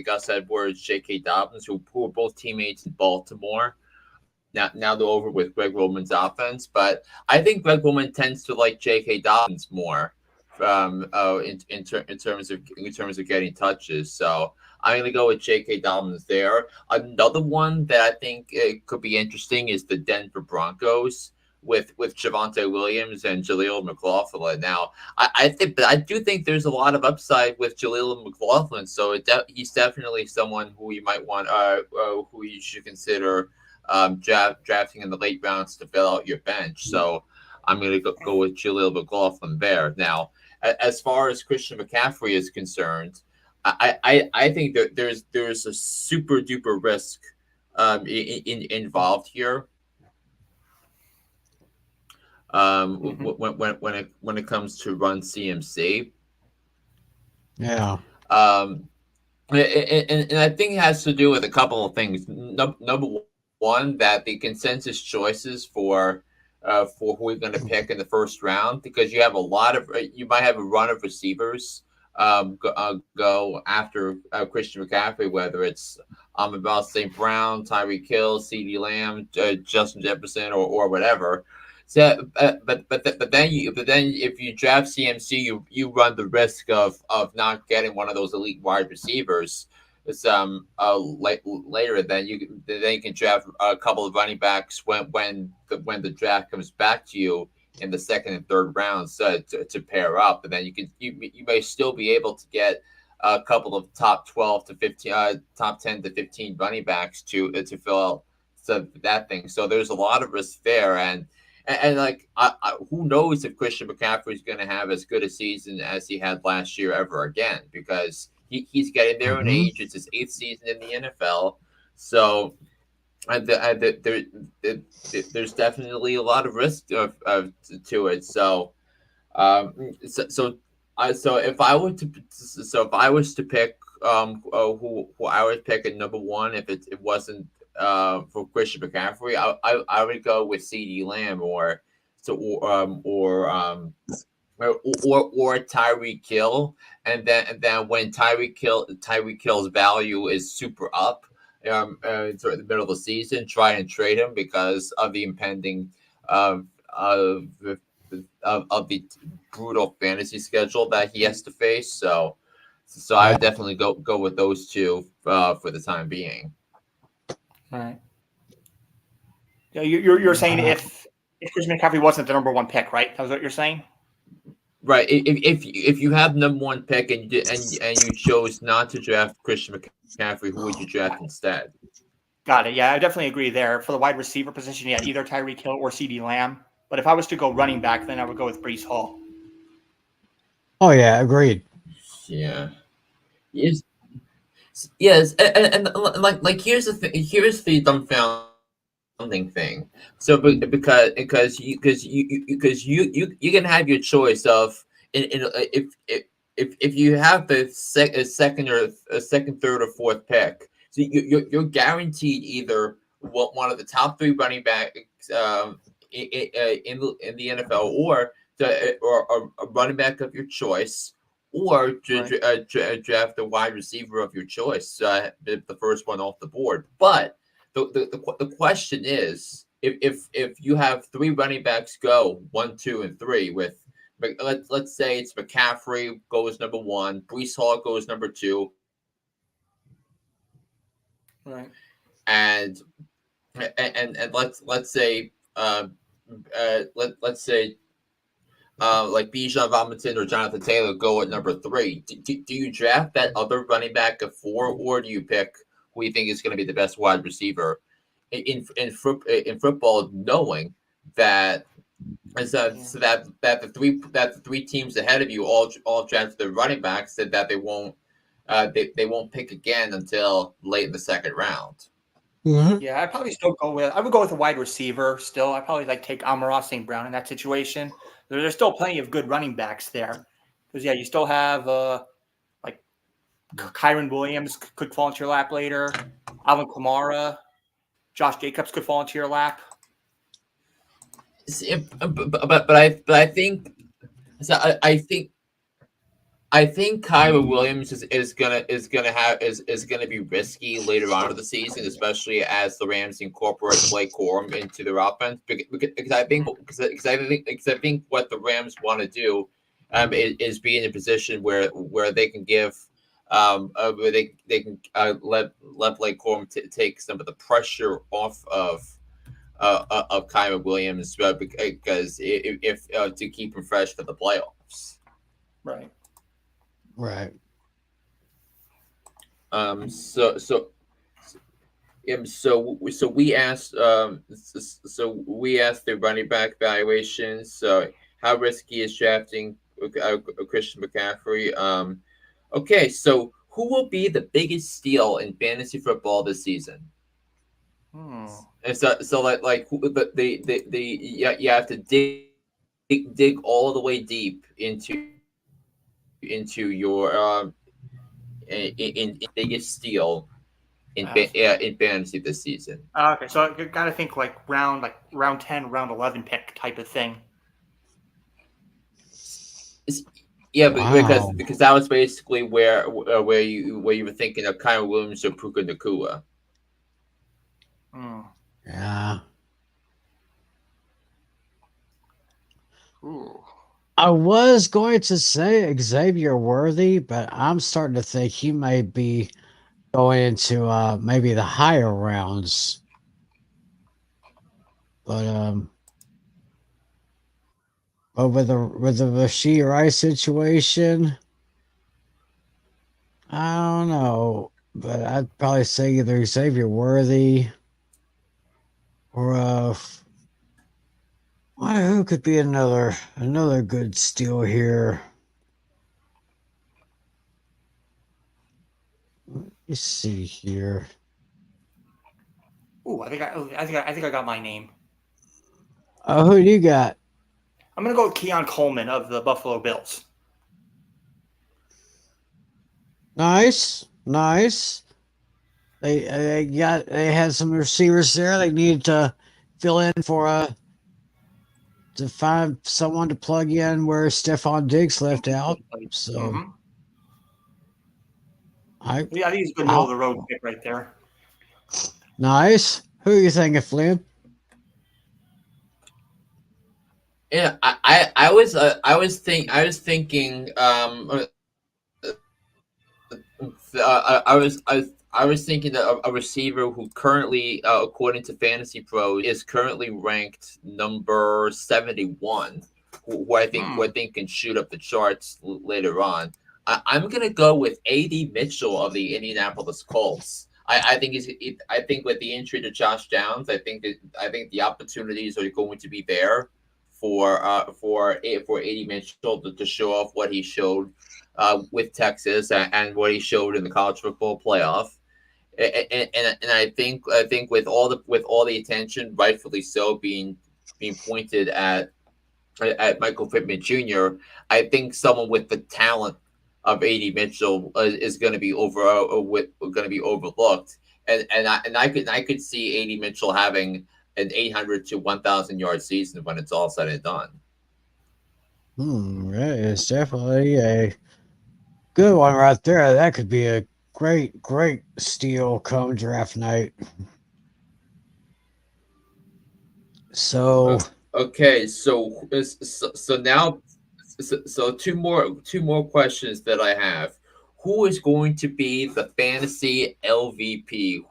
Gus Edwards, J.K. Dobbins who are both teammates in Baltimore. Now they're over with Greg Roman's offense, but I think Greg Roman tends to like J.K. Dobbins more in terms of getting touches. So I'm going to go with J.K. Dobbins there. Another one that I think it could be interesting is the Denver Broncos with Javonte Williams and Jaleel McLaughlin. Now, I do think there's a lot of upside with Jaleel McLaughlin. So he's definitely someone who you might want, who you should consider drafting in the late rounds to fill out your bench. So I'm going to go with Jaleel McLaughlin there. Now, as far as Christian McCaffrey is concerned, I think that there's a super duper risk involved here. When it comes to run CMC. Yeah. And I think it has to do with a couple of things. Number one, that the consensus choices for who we're going to pick in the first round, because you might have a run of receivers go after Christian McCaffrey, whether it's about St. Brown, Tyreek Hill, CeeDee Lamb, Justin Jefferson, or whatever. So, but then if you draft CMC, you run the risk of not getting one of those elite wide receivers. Later, then you can draft a couple of running backs when the draft comes back to you in the second and third rounds to pair up, and then you may still be able to get a couple of top 12 to 15, top 10 to 15 running backs to fill out that thing. So there's a lot of risk there, and like who knows if Christian McCaffrey is going to have as good a season as he had last year ever again, because he's getting there in age. It's his 8th season in the NFL. So there's definitely a lot of risk to it. So if I was to pick who I would pick at number 1 if it wasn't for Christian McCaffrey, I would go with CeeDee Lamb or Tyreek Hill, and then when Tyreek Hill's value is super up sort of the middle of the season, try and trade him because of the impending the brutal fantasy schedule that he has to face. So I would definitely go with those two for the time being. All right. Yeah, you're saying if Chris McCaffrey wasn't the number one pick, right? That was what you're saying. Right. If you have number one pick and you chose not to draft Christian McCaffrey, who would you draft instead? Got it. Yeah, I definitely agree there. For the wide receiver position, yeah, either Tyreek Hill or CeeDee Lamb. But if I was to go running back, then I would go with Brees Hall. Oh yeah, agreed. Yeah. Yes, and like here's the thing. Here's the dumbfounding thing. So because you can have your choice of if you have the second, third, or fourth pick, so you're guaranteed either one of the top three running backs in the NFL, or a running back of your choice, or draft the wide receiver of your choice, the first one off the board. But the question is, if you have three running backs go 1, 2, and 3 with, let's say it's McCaffrey goes number 1, Brees Hall goes number 2, right, and let's say let's say like Bijan Robinson or Jonathan Taylor go at number 3. Do you draft that other running back at 4, or do you pick who you think is going to be the best wide receiver in football, knowing that so that the three teams ahead of you all draft their running backs, that they won't pick again until late in the second round? Mm-hmm. Yeah, I'd probably still I would go with a wide receiver still. I'd probably take Amon-Ra St. Brown in that situation. There's still plenty of good running backs there. Because, yeah, you still have like Kyron Williams could fall into your lap later. Alvin Kamara, Josh Jacobs could fall into your lap. But I think so. I think Kyron Williams is gonna be risky later on in the season, especially as the Rams incorporate Blake Corum into their offense. Because I think what the Rams want to do is be in a position where they can give where they can let Blake Corum take some of the pressure off of Kyron Williams, because if to keep him fresh for the playoffs. Right. Right. So we asked the running back valuations. So how risky is drafting Christian McCaffrey? Okay, so who will be the biggest steal in fantasy football this season? And so you have to dig all the way deep into your in biggest steal in fantasy this season. Okay, so you got to think round 10, round 11 pick type of thing. Yeah, Wow. because that was basically where you were thinking of Kyron Williams or Puka Nacua. Yeah. Ooh. I was going to say Xavier Worthy, but I'm starting to think he may be going into maybe the higher rounds. But with the Rashee Rice situation, I don't know. But I'd probably say either Xavier Worthy or who could be another good steal here. Let's see here. Ooh, I think I got my name. Oh, who do you got? I'm gonna go with Keon Coleman of the Buffalo Bills. Nice. They had some receivers there. They needed to fill in for to find someone to plug in where Stephon Diggs left out. So I think it's a good middle of the road pick right there. Nice. Who are you thinking, Flynn? Yeah, I was thinking I was thinking that a receiver who currently, according to Fantasy Pro, is currently ranked number 71, who I think can shoot up the charts later on. I'm gonna go with A.D. Mitchell of the Indianapolis Colts. I think with the injury to Josh Downs, I think the opportunities are going to be there for A.D. Mitchell to show off what he showed with Texas and what he showed in the college football playoff. And I think with all the attention, rightfully so, being pointed at Michael Pittman Jr., I think someone with the talent of A.D. Mitchell is going to be overlooked, and I could see A.D. Mitchell having an 800 to 1,000 yard season when it's all said and done. That is definitely a good one right there. That could be a great steal come draft night. So Okay, so now, so two more questions that I have. Who is going to be the fantasy LVP?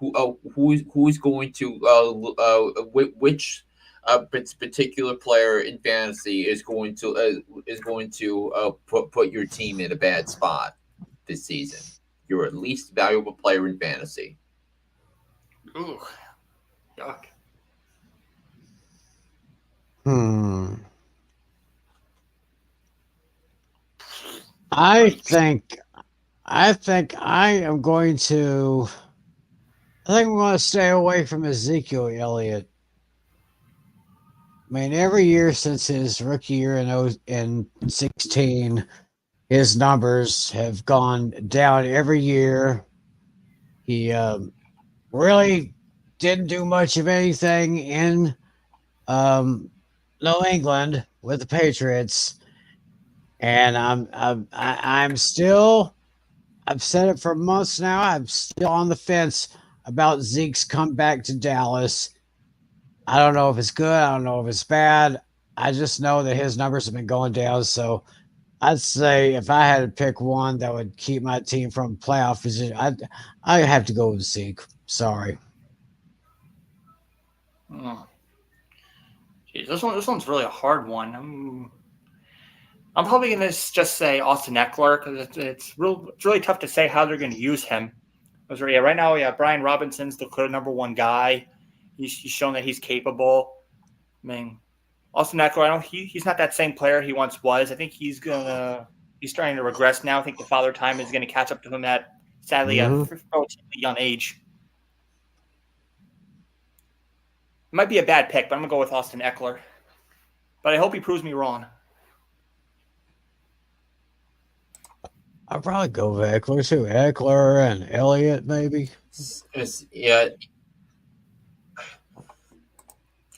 Who's going to which particular player in fantasy is going to put your team in a bad spot this season? Your least valuable player in fantasy. Ooh, yuck. I think I am going to. I think I'm going to stay away from Ezekiel Elliott. I mean, every year since his rookie year in 16, his numbers have gone down every year. He really didn't do much of anything in New England with the Patriots, and I'm still. I've said it for months now. I'm still on the fence about Zeke's comeback to Dallas. I don't know if it's good. I don't know if it's bad. I just know that his numbers have been going down. So I'd say if I had to pick one that would keep my team from playoff position, I'd have to go with Zeke. Sorry. Oh. Jeez, this one's really a hard one. I'm probably going to just say Austin Eckler because it's really tough to say how they're going to use him. Because right now, Brian Robinson's the clear number one guy. He's shown that he's capable. I mean, Austin Eckler, he's not that same player he once was. I think he's starting to regress now. I think the father time is going to catch up to him at sadly a relatively young age. It might be a bad pick, but I'm going to go with Austin Eckler. But I hope he proves me wrong. I'll probably go with Eckler too. Eckler and Elliott, maybe.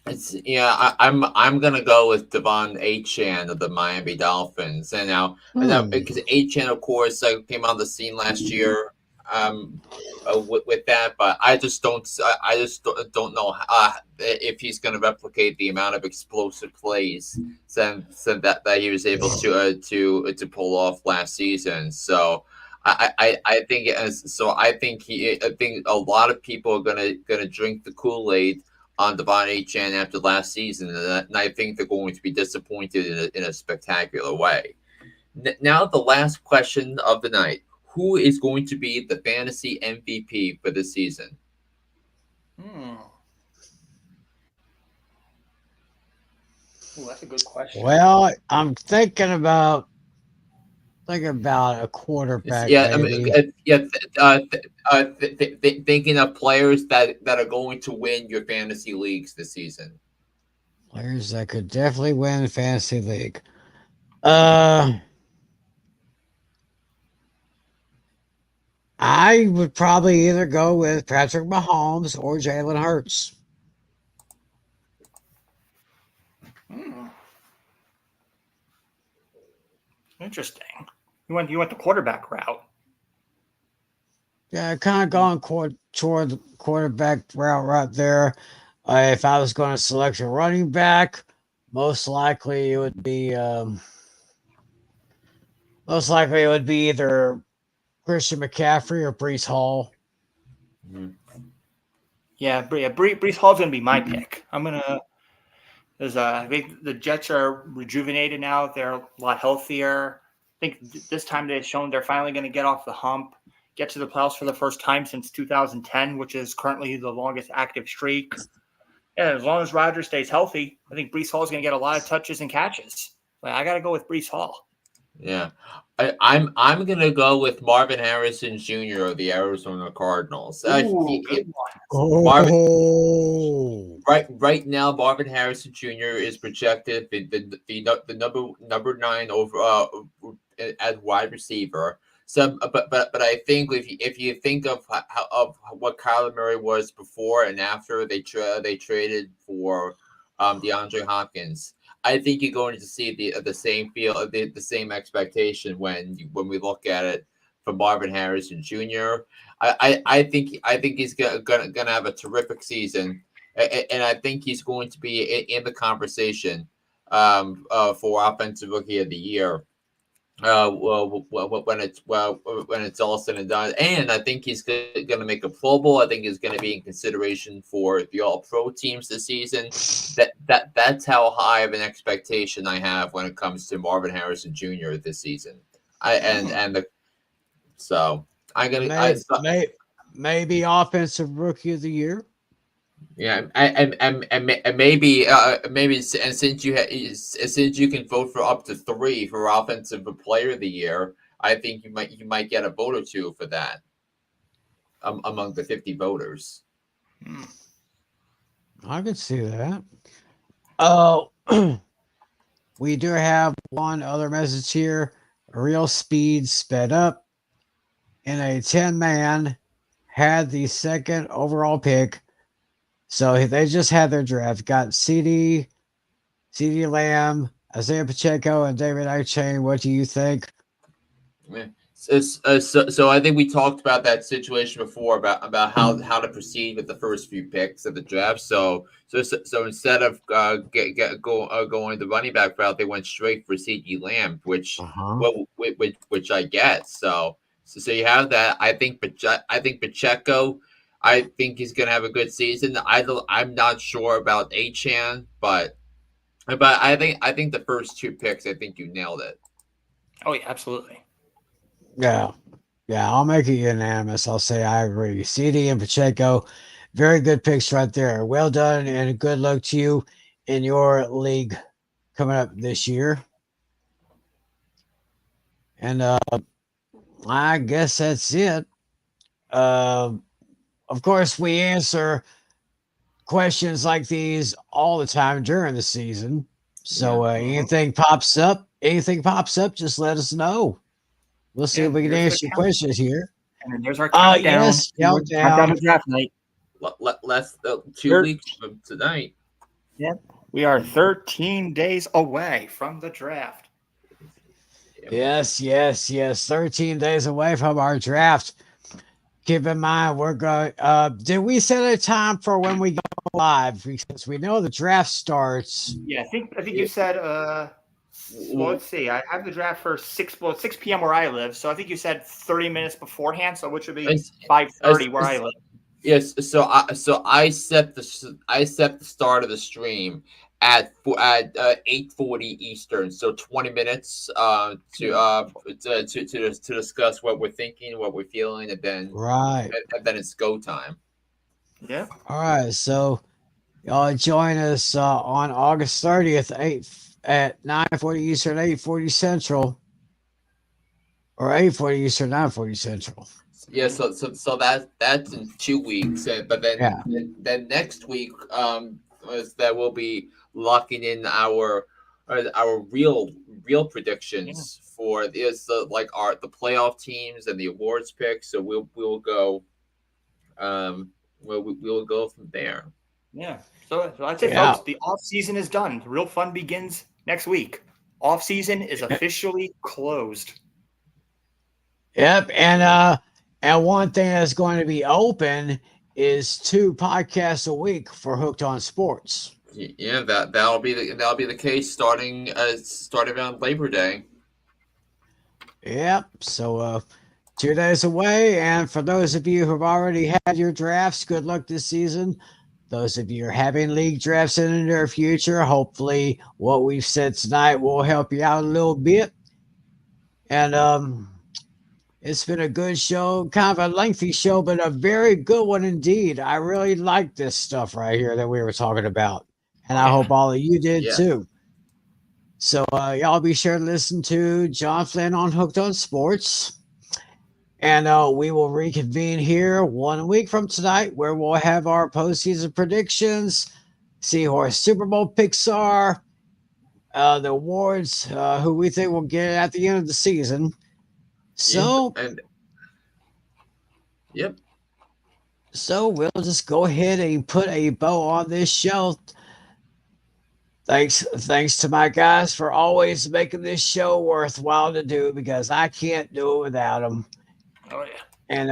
I'm gonna go with Devon Achane of the Miami Dolphins, and now because Achane, of course, came on the scene last year, with that, but I just don't know if he's gonna replicate the amount of explosive plays that he was able to pull off last season. So I think a lot of people are gonna drink the Kool-Aid on Devon Achane after last season, and I think they're going to be disappointed in a spectacular way. Now, the last question of the night: who is going to be the fantasy MVP for this season? Ooh, that's a good question. Well, I'm thinking about a quarterback. Thinking of players that are going to win your fantasy leagues this season. Players that could definitely win fantasy league. I would probably either go with Patrick Mahomes or Jalen Hurts. Interesting. You went the quarterback route. Yeah, kind of going toward the quarterback route right there. If I was going to select a running back, most likely it would be either Christian McCaffrey or Brees Hall. Yeah, Brees Hall's going to be my pick. I'm going to. I think the Jets are rejuvenated now. They're a lot healthier. I think this time they've shown they're finally going to get off the hump, get to the playoffs for the first time since 2010, which is currently the longest active streak. And as long as Rodgers stays healthy, I think Brees Hall is going to get a lot of touches and catches. Like, I got to go with Brees Hall. Yeah, I'm gonna go with Marvin Harrison Jr. of the Arizona Cardinals. Ooh, good Oh, Right now, Marvin Harrison Jr. is projected the number 9 over as wide receiver. So, but I think if you think of what Kyler Murray was before and after they traded for DeAndre Hopkins, I think you're going to see the same the same expectation when we look at it for Marvin Harrison Jr. I think he's gonna have a terrific season, and I think he's going to be in the conversation for Offensive Rookie of the Year. When it's all said and done, and I think he's going to make a Pro Bowl. I think he's going to be in consideration for the All Pro teams this season. That's how high of an expectation I have when it comes to Marvin Harrison Jr. this season. So I'm gonna maybe Offensive Rookie of the Year. Yeah, and maybe and since you can vote for up to 3 for Offensive Player of the Year, I think you might get a vote or 2 for that among the 50 voters. I could see that. Oh, we do have one other message here. Real Speed sped up in a 10-man, had the second overall pick. So they just had their draft. Got CD Lamb, Isaiah Pacheco, and David Achane. What do you think? Yeah. So I think we talked about that situation before about how to proceed with the first few picks of the draft. So instead of going the running back route, they went straight for CD Lamb, which I get. So you have that. I think Pacheco. I think he's going to have a good season. I'm not sure about Achane, but I think the first 2 picks, I think you nailed it. Oh yeah, absolutely. Yeah, I'll make it unanimous. I'll say I agree. CD and Pacheco, very good picks right there. Well done, and good luck to you in your league coming up this year. And I guess that's it. Of course, we answer questions like these all the time during the season. So anything pops up, just let us know. We'll see if we can answer your questions here. And then there's our countdown. Yes, countdown to draft night. Less 2 weeks from tonight. Yep. We are 13 days away from the draft. Yes. 13 days away from our draft. Keep in mind, we're going. Did we set a time for when we go live? Because we know the draft starts. Yeah, I think you said. Well, let's see. I have the draft for 6 p.m. where I live. So I think you said 30 minutes beforehand. So which would be 5:30 where I live. Yes. So I set the start of the stream at 8:40 Eastern. So 20 minutes to discuss what we're thinking, what we're feeling, and then it's go time. Yeah. All right. So y'all join us on August 30th, at 9:40 Eastern, 8:40 Central, or 8:40 Eastern, 9:40 Central. Yeah. So that's in 2 weeks, but then next week that will be locking in our real predictions for this the playoff teams and the awards picks. So we'll go we'll go from there. Yeah. So I'd say, folks, the off season is done. The real fun begins next week. Off season is officially closed. Yep, and one thing that's going to be open is 2 podcasts a week for Hooked on Sports. Yeah, that'll be the case starting around Labor Day. Yep. So 2 days away. And for those of you who've already had your drafts, good luck this season. Those of you who are having league drafts in the near future, hopefully what we've said tonight will help you out a little bit. And it's been a good show, kind of a lengthy show, but a very good one indeed. I really like this stuff right here that we were talking about. And I hope all of you did too. So y'all be sure to listen to John Flynn on Hooked on Sports. And we will reconvene here 1 week from tonight where we'll have our postseason predictions, see who our Super Bowl picks are, the awards, who we think will get it at the end of the season. So, yep. So we'll just go ahead and put a bow on this show. Thanks to my guys for always making this show worthwhile to do because I can't do it without them. Oh yeah. And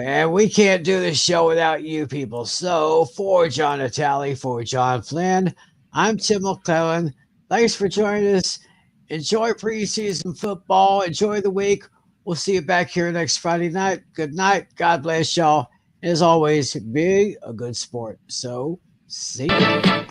and we can't do this show without you people. So for John Natale, for John Flynn, I'm Tim McClelland. Thanks for joining us. Enjoy preseason football. Enjoy the week. We'll see you back here next Friday night. Good night. God bless y'all. As always, be a good sport. So see you.